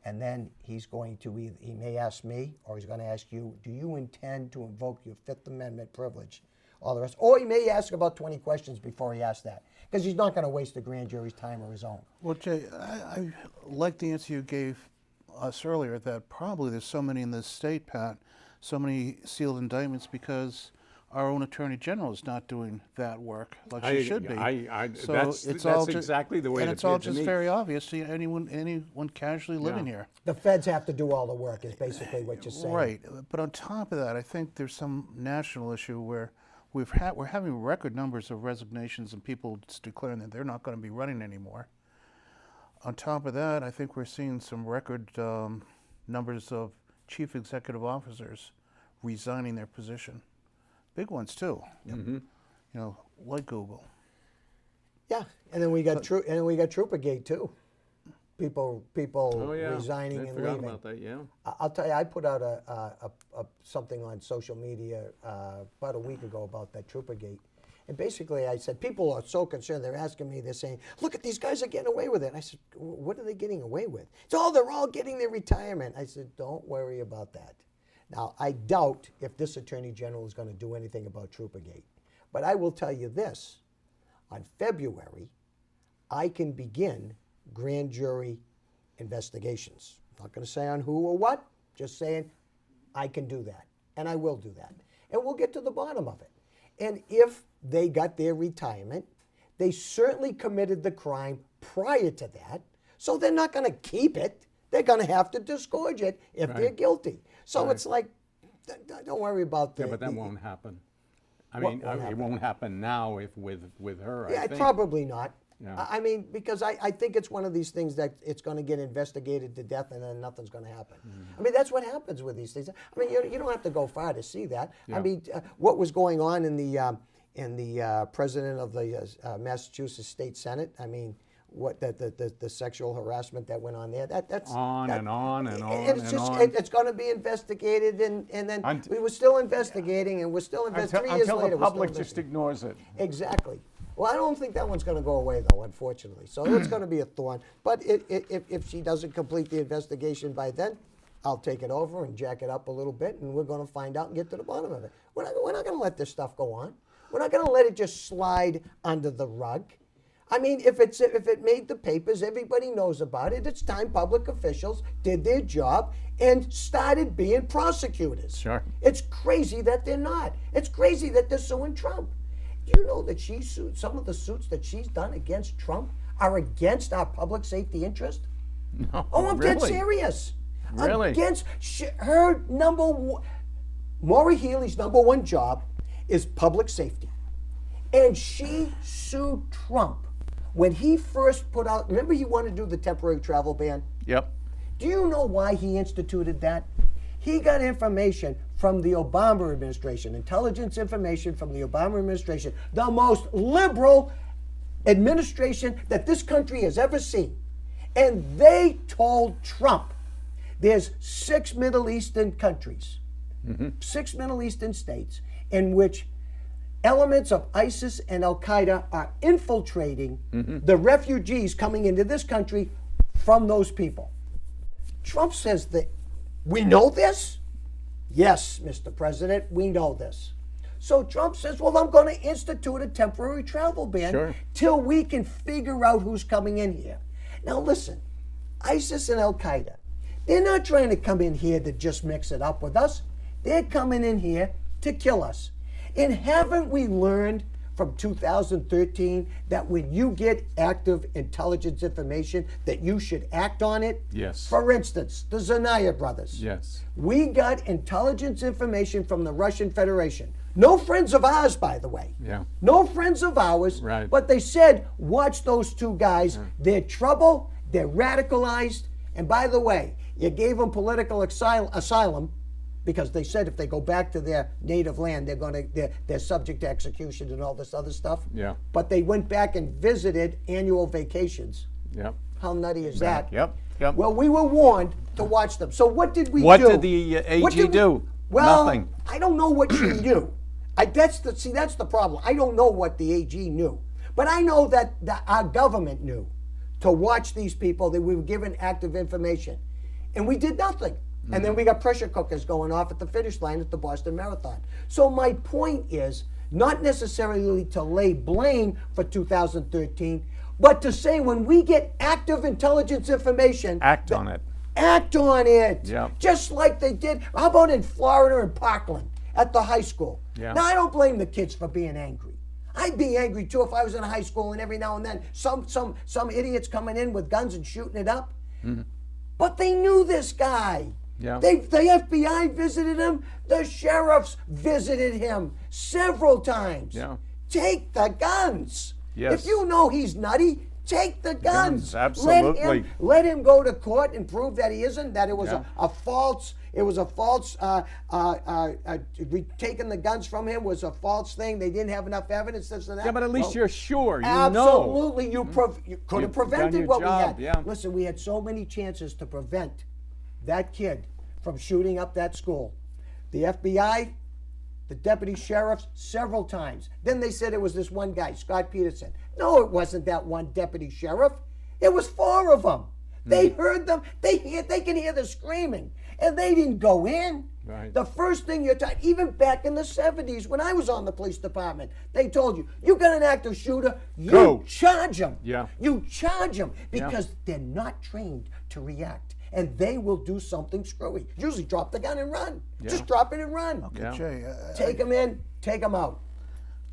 Speaker 2: and then he's going to he may ask me, or he's going to ask you, do you intend to invoke your Fifth Amendment privilege? All the rest. Or he may ask about 20 questions before he asks that, because he's not going to waste the grand jury's time or his own.
Speaker 3: Well, Jay, I like the answer you gave us earlier, that probably there's so many in this state, Pat, so many sealed indictments because our own Attorney General is not doing that work like she should be. So
Speaker 1: that's exactly the way
Speaker 3: and
Speaker 1: it
Speaker 3: it's all
Speaker 1: appeared to
Speaker 3: just
Speaker 1: me.
Speaker 3: very obvious to anyone casually living here.
Speaker 2: The feds have to do all the work, is basically what you're saying.
Speaker 3: Right, but on top of that, I think there's some national issue where we're having record numbers of resignations and people just declaring that they're not going to be running anymore. On top of that, I think we're seeing some record numbers of chief executive officers resigning their position. Big ones too. You know, like Google.
Speaker 2: Yeah, and then we got Troopergate too. People
Speaker 1: Oh yeah,
Speaker 2: resigning
Speaker 1: I
Speaker 2: and
Speaker 1: forgot
Speaker 2: leaving.
Speaker 1: about that. Yeah.
Speaker 2: I'll tell you, I put out something on social media about a week ago about that Troopergate. And basically I said, people are so concerned, they're asking me, they're saying, look at these guys are getting away with it. I said, what are they getting away with? They're all getting their retirement. I said, don't worry about that. Now, I doubt if this Attorney General is going to do anything about Troopergate. But I will tell you this, on February, I can begin grand jury investigations. I'm not going to say on who or what, just saying I can do that, and I will do that. And we'll get to the bottom of it. And if they got their retirement, they certainly committed the crime prior to that, so they're not going to keep it. They're going to have to disgorge it if they're guilty. So it's like, don't worry about that.
Speaker 1: Yeah, but that won't happen. I mean, it won't happen now if with her.
Speaker 2: Yeah,
Speaker 1: I think.
Speaker 2: probably not.
Speaker 1: Yeah.
Speaker 2: I mean, because I think it's one of these things that it's going to get investigated to death and then nothing's going to happen. I mean, that's what happens with these things. I mean, you don't have to go far to see that.
Speaker 1: Yeah.
Speaker 2: I mean, what was going on in the and the president of the Massachusetts State Senate. I mean, what the sexual harassment that went on there. That's
Speaker 1: On
Speaker 2: that,
Speaker 1: and on and on
Speaker 2: and it's
Speaker 1: and
Speaker 2: just
Speaker 1: on.
Speaker 2: it's going to be investigated, and then
Speaker 1: Unt-
Speaker 2: we were still investigating, and we're still investigating. 3 years
Speaker 1: Until
Speaker 2: later,
Speaker 1: the
Speaker 2: we're still
Speaker 1: public just
Speaker 2: investigating.
Speaker 1: ignores it.
Speaker 2: Exactly. Well, I don't think that one's going to go away, though, unfortunately. So it's going to be a thorn. But if she doesn't complete the investigation by then, I'll take it over and jack it up a little bit, and we're going to find out and get to the bottom of it. We're not going to let this stuff go on. We're not going to let it just slide under the rug. I mean, if it made the papers, everybody knows about it. It's time public officials did their job and started being prosecutors.
Speaker 1: Sure.
Speaker 2: It's crazy that they're not. It's crazy that they're suing Trump. Do you know that she sued, some of the suits that she's done against Trump are against our public safety interest?
Speaker 1: No,
Speaker 2: Oh, I'm dead
Speaker 1: really?
Speaker 2: serious.
Speaker 1: Really?
Speaker 2: Against her Maura Healey's number one job is public safety. And she sued Trump when he first put out, remember he wanted to do the temporary travel ban?
Speaker 1: Yep.
Speaker 2: Do you know why he instituted that? He got information from the Obama administration, intelligence information from the Obama administration, the most liberal administration that this country has ever seen. And they told Trump, there's 6 Middle Eastern countries, 6 Middle Eastern states in which elements of ISIS and Al-Qaeda are infiltrating the refugees coming into this country from those people. Trump says that we know this? Yes, Mr. President, we know this. So Trump says, well, I'm going to institute a temporary travel ban till we can figure out who's coming in here. Now listen, ISIS and Al-Qaeda, they're not trying to come in here to just mix it up with us. They're coming in here to kill us. And haven't we learned from 2013 that when you get active intelligence information that you should act on it?
Speaker 1: Yes.
Speaker 2: For instance, the Zanaya brothers.
Speaker 1: Yes.
Speaker 2: We got intelligence information from the Russian Federation. No friends of ours, by the way.
Speaker 1: Yeah.
Speaker 2: No friends of ours.
Speaker 1: Right.
Speaker 2: But they said, watch those 2 guys. They're trouble. They're radicalized. And by the way, you gave them political asylum because they said if they go back to their native land, they're subject to execution and all this other stuff.
Speaker 1: Yeah.
Speaker 2: But they went back and visited annual vacations.
Speaker 1: Yep.
Speaker 2: How nutty is that?
Speaker 1: Yep. Yep.
Speaker 2: Well, we were warned to watch them. So what did we do?
Speaker 1: What did the AG
Speaker 2: What did we-
Speaker 1: do?
Speaker 2: Well,
Speaker 1: Nothing.
Speaker 2: I don't know what she knew. That's the problem. I don't know what the AG knew. But I know that our government knew to watch these people, that we were given active information. And we did nothing. And then we got pressure cookers going off at the finish line at the Boston Marathon. So my point is not necessarily to lay blame for 2013, but to say when we get active intelligence information,
Speaker 1: Act on it.
Speaker 2: act on it.
Speaker 1: Yeah.
Speaker 2: Just like they did. How about in Florida and Parkland at the high school?
Speaker 1: Yeah.
Speaker 2: Now, I don't blame the kids for being angry. I'd be angry too if I was in high school and every now and then some idiots coming in with guns and shooting it up. But they knew this guy.
Speaker 1: Yeah.
Speaker 2: The FBI visited him. The sheriffs visited him several times.
Speaker 1: Yeah.
Speaker 2: Take the guns.
Speaker 1: Yes.
Speaker 2: If you know he's nutty, take the guns.
Speaker 1: absolutely.
Speaker 2: Let him go to court and prove that he isn't. That it was
Speaker 1: Yeah.
Speaker 2: a false. It was a false. Taking the guns from him was a false thing. They didn't have enough evidence. This and that.
Speaker 1: Yeah, but at least you're sure. You know.
Speaker 2: Absolutely, you could have
Speaker 1: You've
Speaker 2: prevented
Speaker 1: done your
Speaker 2: what
Speaker 1: job,
Speaker 2: we had.
Speaker 1: yeah.
Speaker 2: Listen, we had so many chances to prevent that kid from shooting up that school. The FBI, the deputy sheriffs, several times. Then they said it was this one guy, Scott Peterson. No, it wasn't that one deputy sheriff. It was 4 of them. They heard them. They can hear the screaming, and they didn't go in.
Speaker 1: Right.
Speaker 2: The first thing you're taught, even back in the 70s when I was on the police department, they told you, you got an active shooter, you
Speaker 1: Go.
Speaker 2: charge them.
Speaker 1: Yeah.
Speaker 2: You charge them because they're not trained to react. And they will do something screwy. Usually drop the gun and run.
Speaker 1: Yeah.
Speaker 2: Just drop it and run.
Speaker 3: Okay,
Speaker 1: Yeah.
Speaker 3: Jay,
Speaker 2: Take them in, take them out.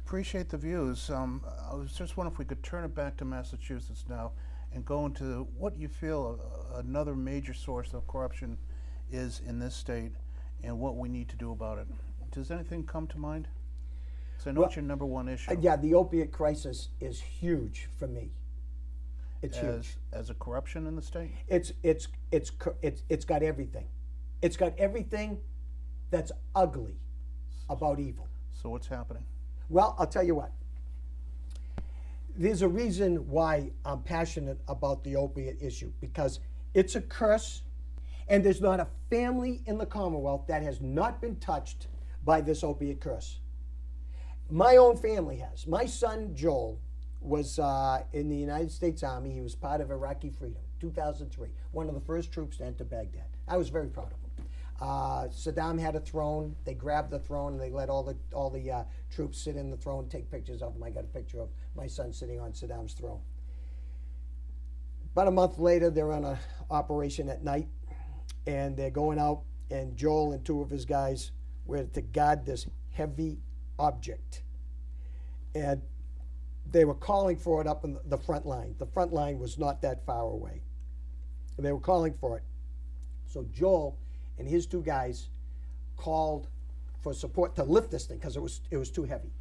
Speaker 3: appreciate the views. I was just wondering if we could turn it back to Massachusetts now and go into what you feel another major source of corruption is in this state and what we need to do about it. Does anything come to mind? Because I know it's your number one issue.
Speaker 2: Yeah, the opiate crisis is huge for me. It's huge.
Speaker 3: As a corruption in the state?
Speaker 2: It's got everything. It's got everything that's ugly about evil.
Speaker 3: So what's happening?
Speaker 2: Well, I'll tell you what. There's a reason why I'm passionate about the opiate issue, because it's a curse, and there's not a family in the Commonwealth that has not been touched by this opiate curse. My own family has. My son, Joel, was in the United States Army. He was part of Iraqi Freedom, 2003, one of the first troops to enter Baghdad. I was very proud of him. Saddam had a throne. They grabbed the throne and they let all the troops sit in the throne, take pictures of them. I got a picture of my son sitting on Saddam's throne. About a month later, they're on an operation at night, and they're going out, and Joel and two of his guys were to guard this heavy object. And they were calling for it up in the front line. The front line was not that far away. They were calling for it. So Joel and his two guys called for support to lift this thing because it was too heavy.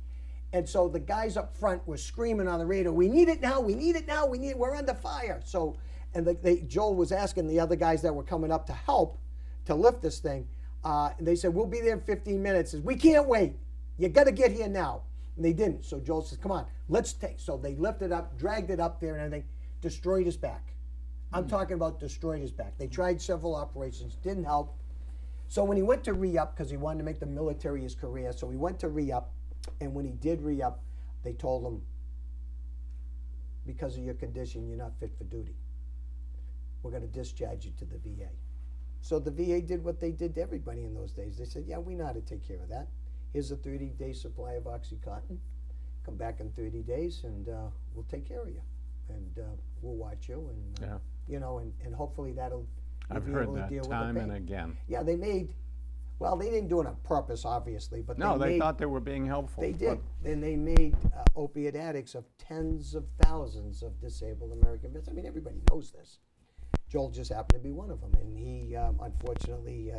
Speaker 2: And so the guys up front were screaming on the radio, "We need it now! We need it now! We're under fire!" So, and Joel was asking the other guys that were coming up to help to lift this thing. And they said, "We'll be there in 15 minutes." Says, "We can't wait. You got to get here now." And they didn't. So Joel says, "Come on, let's take." So they lifted up, dragged it up there, and everything, destroyed his back. I'm talking about destroyed his back. They tried several operations, didn't help. So when he went to re-up, because he wanted to make the military his career, so he went to re-up, and when he did re-up, they told him, "Because of your condition, you're not fit for duty. We're going to discharge you to the VA." So the VA did what they did to everybody in those days. They said, "Yeah, we know how to take care of that. Here's a 30-day supply of OxyContin. Come back in 30 days, and we'll take care of you, and we'll watch you, and
Speaker 1: Yeah.
Speaker 2: you know, and hopefully that'll."
Speaker 1: I've heard that time and again.
Speaker 2: Yeah, they made. Well, they didn't do it on purpose, obviously, but
Speaker 1: No, they
Speaker 2: made,
Speaker 1: thought they were being helpful.
Speaker 2: they did,
Speaker 1: but-
Speaker 2: and they made opiate addicts of tens of thousands of disabled American vets. I mean, everybody knows this. Joel just happened to be one of them, and he unfortunately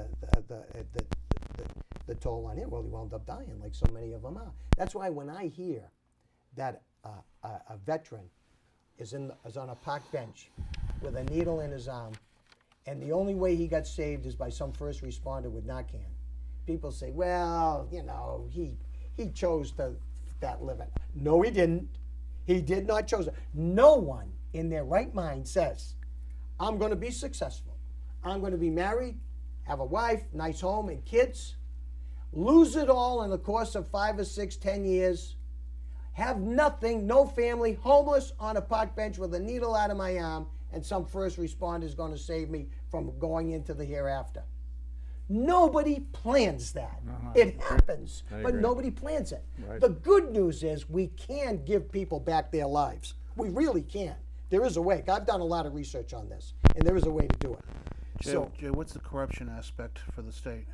Speaker 2: the toll on him. Well, he wound up dying, like so many of them are. That's why when I hear that a veteran is on a park bench with a needle in his arm, and the only way he got saved is by some first responder with Narcan, people say, "Well, you know, he chose that living." No, he didn't. He did not choose it. No one in their right mind says, "I'm going to be successful. I'm going to be married, have a wife, nice home, and kids, lose it all in the course of 5 or 6, 10 years, have nothing, no family, homeless on a park bench with a needle out of my arm, and some first responder is going to save me from going into the hereafter." Nobody plans that. It happens,
Speaker 1: I
Speaker 2: but
Speaker 1: agree.
Speaker 2: nobody plans it.
Speaker 1: Right.
Speaker 2: The good news is we can give people back their lives. We really can. There is a way. I've done a lot of research on this, and there is a way to do it.
Speaker 3: Jay, what's the corruption aspect for the state?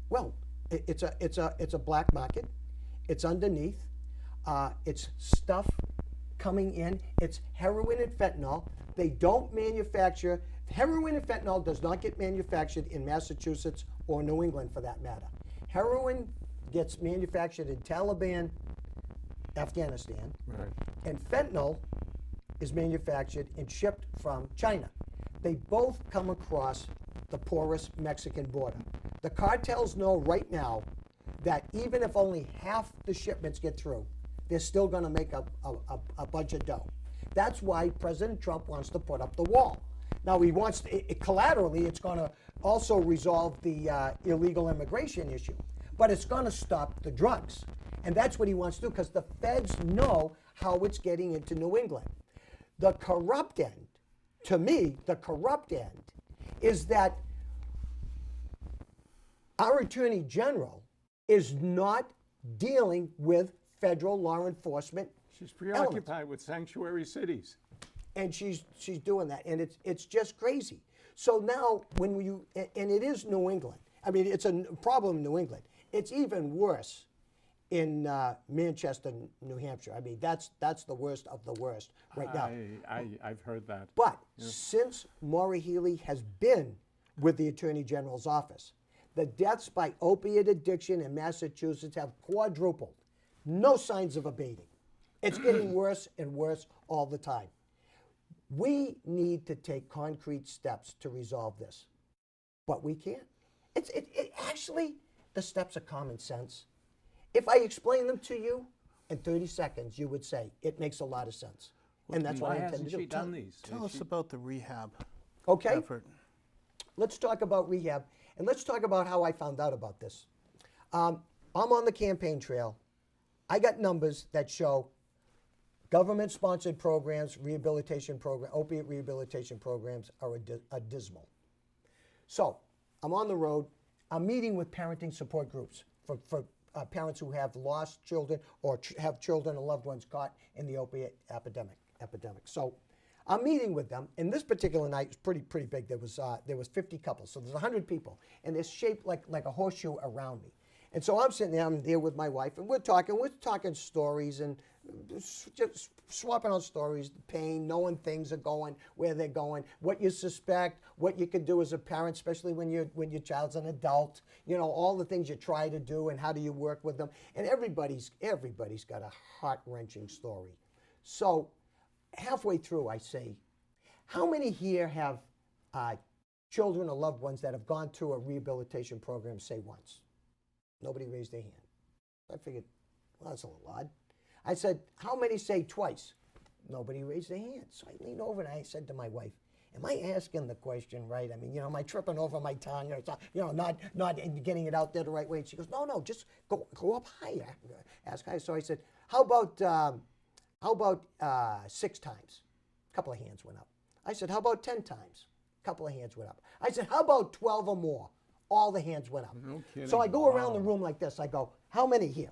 Speaker 2: Well, it's a black market. It's underneath. It's stuff coming in. It's heroin and fentanyl. They don't manufacture. Heroin and fentanyl does not get manufactured in Massachusetts or New England, for that matter. Heroin gets manufactured in Taliban, Afghanistan,
Speaker 1: Right.
Speaker 2: and fentanyl is manufactured and shipped from China. They both come across the porous Mexican border. The cartels know right now that even if only half the shipments get through, they're still going to make a bunch of dough. That's why President Trump wants to put up the wall. Now, he wants collaterally, it's going to also resolve the illegal immigration issue, but it's going to stop the drugs. And that's what he wants to do, because the feds know how it's getting into New England. The corrupt end, to me, the corrupt end is that our Attorney General is not dealing with federal law enforcement.
Speaker 1: She's preoccupied with sanctuary cities.
Speaker 2: And she's doing that, and it's just crazy. So now when and it is New England. I mean, it's a problem in New England. It's even worse in Manchester, New Hampshire. I mean, that's the worst of the worst right now.
Speaker 1: I've heard that.
Speaker 2: But since Maura Healey has been with the Attorney General's office, the deaths by opiate addiction in Massachusetts have quadrupled. No signs of abating. It's getting worse and worse all the time. We need to take concrete steps to resolve this, but we can't. It actually, the steps are common sense. If I explain them to you in 30 seconds, you would say, it makes a lot of sense. And that's what
Speaker 1: Why
Speaker 2: I intend
Speaker 1: hasn't
Speaker 2: to do.
Speaker 1: she done these?
Speaker 3: Tell us about the rehab
Speaker 2: Okay?
Speaker 3: effort.
Speaker 2: Let's talk about rehab, and let's talk about how I found out about this. I'm on the campaign trail. I got numbers that show government-sponsored programs, opiate rehabilitation programs are dismal. So I'm on the road. I'm meeting with parenting support groups for parents who have lost children or have children and loved ones caught in the opiate epidemic. So I'm meeting with them, and this particular night was pretty big. There was 50 couples, so there's 100 people, and they're shaped like a horseshoe around me. And so I'm sitting there, I'm there with my wife, and we're talking stories and just swapping out stories, pain, knowing things are going, where they're going, what you suspect, what you can do as a parent, especially when your child's an adult, you know, all the things you try to do and how do you work with them. And everybody's got a heart-wrenching story. So halfway through, I say, how many here have children or loved ones that have gone through a rehabilitation program, say once? Nobody raised their hand. I figured, well, that's a little odd. I said, how many say twice? Nobody raised their hand. So I leaned over and I said to my wife, am I asking the question right? I mean, you know, am I tripping over my tongue? Or, you know, not getting it out there the right way? And she goes, no, just go up higher. Ask higher. So I said, how about 6 times? A couple of hands went up. I said, how about 10 times? A couple of hands went up. I said, how about 12 or more? All the hands went up.
Speaker 1: No kidding.
Speaker 2: So I go around the room like this. I go, how many here?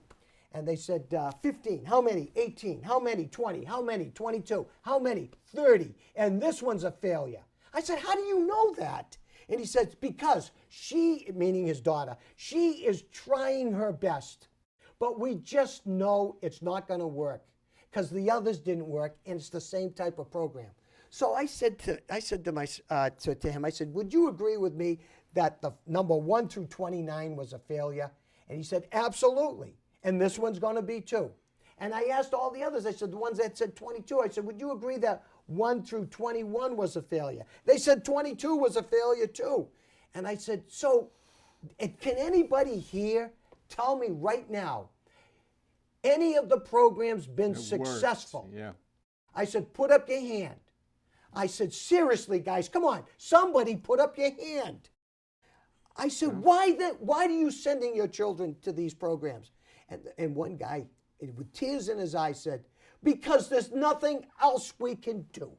Speaker 2: And they said, 15. How many? 18. How many? 20. How many? 22. How many? 30. And this one's a failure. I said, how do you know that? And he said, because she, meaning his daughter, she is trying her best. But we just know it's not going to work because the others didn't work, and it's the same type of program. So I said to him, I said, would you agree with me that the number 1 through 29 was a failure? And he said, absolutely. And this one's going to be too. And I asked all the others, I said, the ones that said 22, I said, would you agree that 1 through 21 was a failure? They said 22 was a failure too. And I said, so can anybody here tell me right now, any of the programs been
Speaker 1: It
Speaker 2: successful?
Speaker 1: works. Yeah.
Speaker 2: I said, put up your hand. I said, seriously, guys, come on. Somebody put up your hand. I said, why are you sending your children to these programs? And one guy, with tears in his eyes, said, because there's nothing else we can do.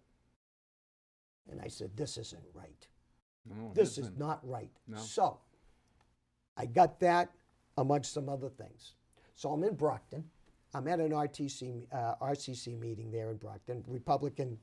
Speaker 2: And I said, this isn't right.
Speaker 1: No, it
Speaker 2: This is
Speaker 1: isn't.
Speaker 2: not right.
Speaker 1: No.
Speaker 2: So I got that amongst some other things. So I'm in Brockton. I'm at an RCC meeting there in Brockton, Republican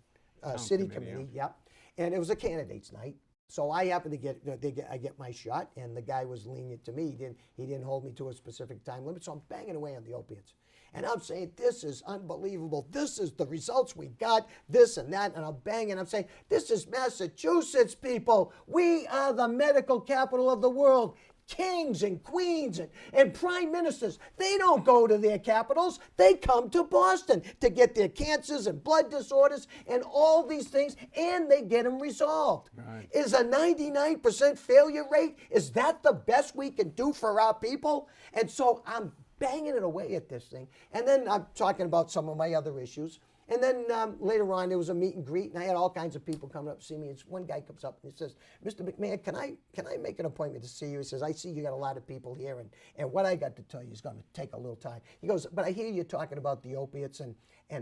Speaker 2: City Committee, yep. And it was a candidates night. So I happened to get my shot, and the guy was lenient to me. He didn't hold me to a specific time limit, so I'm banging away on the opiates. And I'm saying, this is unbelievable. This is the results we got, this and that. And I'm banging. I'm saying, this is Massachusetts, people. We are the medical capital of the world. Kings and queens and prime ministers, they don't go to their capitals. They come to Boston to get their cancers and blood disorders and all these things, and they get them resolved.
Speaker 1: Right.
Speaker 2: Is a 99% failure rate, is that the best we can do for our people? And so I'm banging it away at this thing. And then I'm talking about some of my other issues. And then later on, there was a meet and greet, and I had all kinds of people coming up to see me. And one guy comes up and he says, Mr. McMahon, can I make an appointment to see you? He says, I see you got a lot of people here, and what I got to tell you is going to take a little time. He goes, but I hear you talking about the opiates, and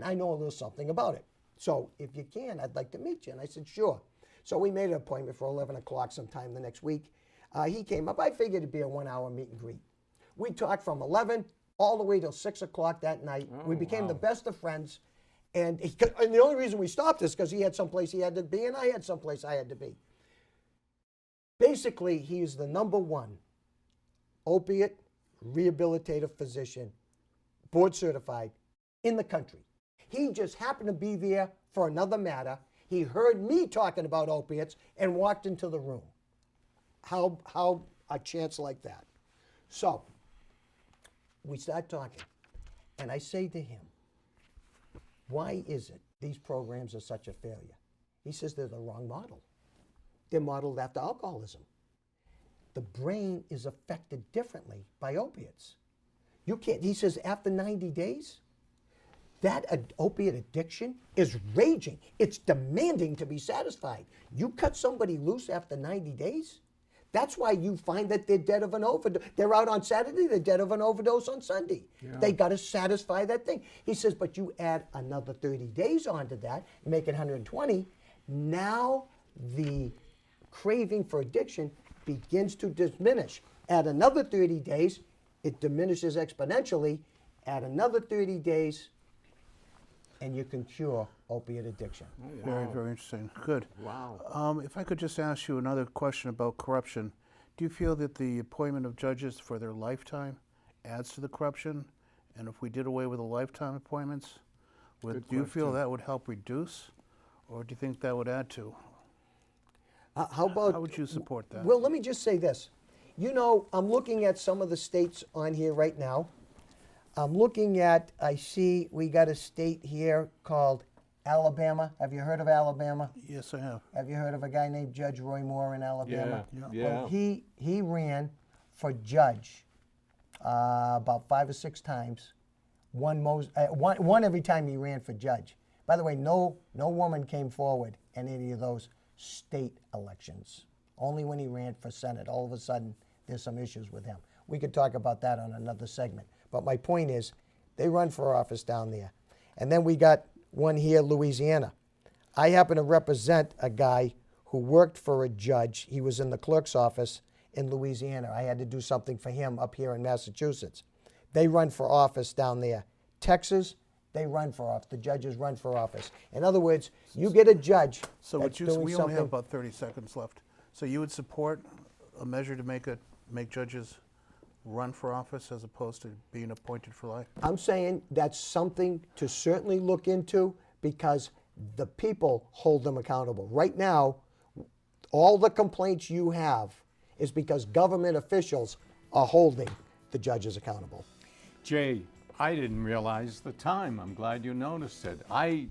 Speaker 2: I know a little something about it. So if you can, I'd like to meet you. And I said, sure. So we made an appointment for 11 o'clock sometime the next week. He came up. I figured it'd be a 1-hour meet and greet. We talked from 11 all the way till 6 o'clock that night.
Speaker 1: Oh,
Speaker 2: we became
Speaker 1: wow.
Speaker 2: the best of friends. And the only reason we stopped is because he had someplace he had to be, and I had someplace I had to be. Basically, he is the #1 opiate rehabilitative physician, board certified, in the country. He just happened to be there for another matter. He heard me talking about opiates and walked into the room. How a chance like that? So we start talking, and I say to him, why is it these programs are such a failure? He says they're the wrong model. They're modeled after alcoholism. The brain is affected differently by opiates. You can't. He says after 90 days, that opiate addiction is raging. It's demanding to be satisfied. You cut somebody loose after 90 days, that's why you find that they're dead of an overdose. They're out on Saturday, they're dead of an overdose on Sunday.
Speaker 1: Yeah.
Speaker 2: They got to satisfy that thing. He says, but you add another 30 days onto that, make it 120. Now the craving for addiction begins to diminish. Add another 30 days, it diminishes exponentially. Add another 30 days, and you can cure opiate addiction.
Speaker 3: Very, very interesting. Good.
Speaker 1: Wow.
Speaker 3: If I could just ask you another question about corruption. Do you feel that the appointment of judges for their lifetime adds to the corruption? And if we did away with the lifetime appointments,
Speaker 1: Good
Speaker 3: do you feel
Speaker 1: question.
Speaker 3: that would help reduce? Or do you think that would add to?
Speaker 2: How about?
Speaker 3: How would you support that?
Speaker 2: Well, let me just say this. You know, I'm looking at some of the states on here right now. I'm looking at, I see we got a state here called Alabama. Have you heard of Alabama?
Speaker 3: Yes, I have.
Speaker 2: Have you heard of a guy named Judge Roy Moore in Alabama?
Speaker 1: Yeah.
Speaker 2: Well, he ran for judge about 5 or 6 times. One every time he ran for judge. By the way, no woman came forward in any of those state elections. Only when he ran for Senate. All of a sudden, there's some issues with him. We could talk about that on another segment. But my point is, they run for office down there. And then we got one here, Louisiana. I happen to represent a guy who worked for a judge. He was in the clerk's office in Louisiana. I had to do something for him up here in Massachusetts. They run for office down there. Texas, they run for office. The judges run for office. In other words, you get a judge
Speaker 3: So
Speaker 2: that's
Speaker 3: would you,
Speaker 2: doing
Speaker 3: we
Speaker 2: something.
Speaker 3: only have about 30 seconds left. So you would support a measure to make judges run for office as opposed to being appointed for life?
Speaker 2: I'm saying that's something to certainly look into because the people hold them accountable. Right now, all the complaints you have is because government officials are holding the judges accountable.
Speaker 1: Jay, I didn't realize the time. I'm glad you noticed it. I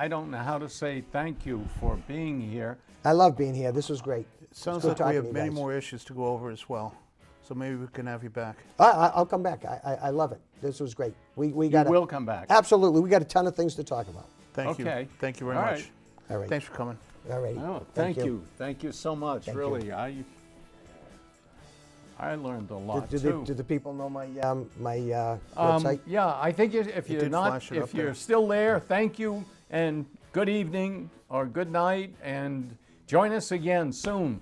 Speaker 1: don't know how to say thank you for being here.
Speaker 2: I love being here. This was great.
Speaker 3: It sounds
Speaker 2: good
Speaker 3: like we
Speaker 2: talking to
Speaker 3: have
Speaker 2: you
Speaker 3: many
Speaker 2: guys.
Speaker 3: more issues to go over as well. So maybe we can have you back.
Speaker 2: I'll come back. I love it. This was great. We got
Speaker 1: will come back.
Speaker 2: Absolutely. We got a ton of things to talk about.
Speaker 3: Thank you.
Speaker 1: Okay.
Speaker 3: Thank you very
Speaker 1: All
Speaker 3: much.
Speaker 1: right.
Speaker 2: All right.
Speaker 3: Thanks for coming.
Speaker 2: All right.
Speaker 1: Oh, thank you. Thank you so much.
Speaker 2: Thank you.
Speaker 1: really, I learned a lot
Speaker 2: Do
Speaker 1: too.
Speaker 2: the people know my website?
Speaker 1: Yeah, I think if you're
Speaker 3: did
Speaker 1: not,
Speaker 3: flash it up
Speaker 1: if you're
Speaker 3: there.
Speaker 1: still there, thank you and good evening or good night, and join us again soon.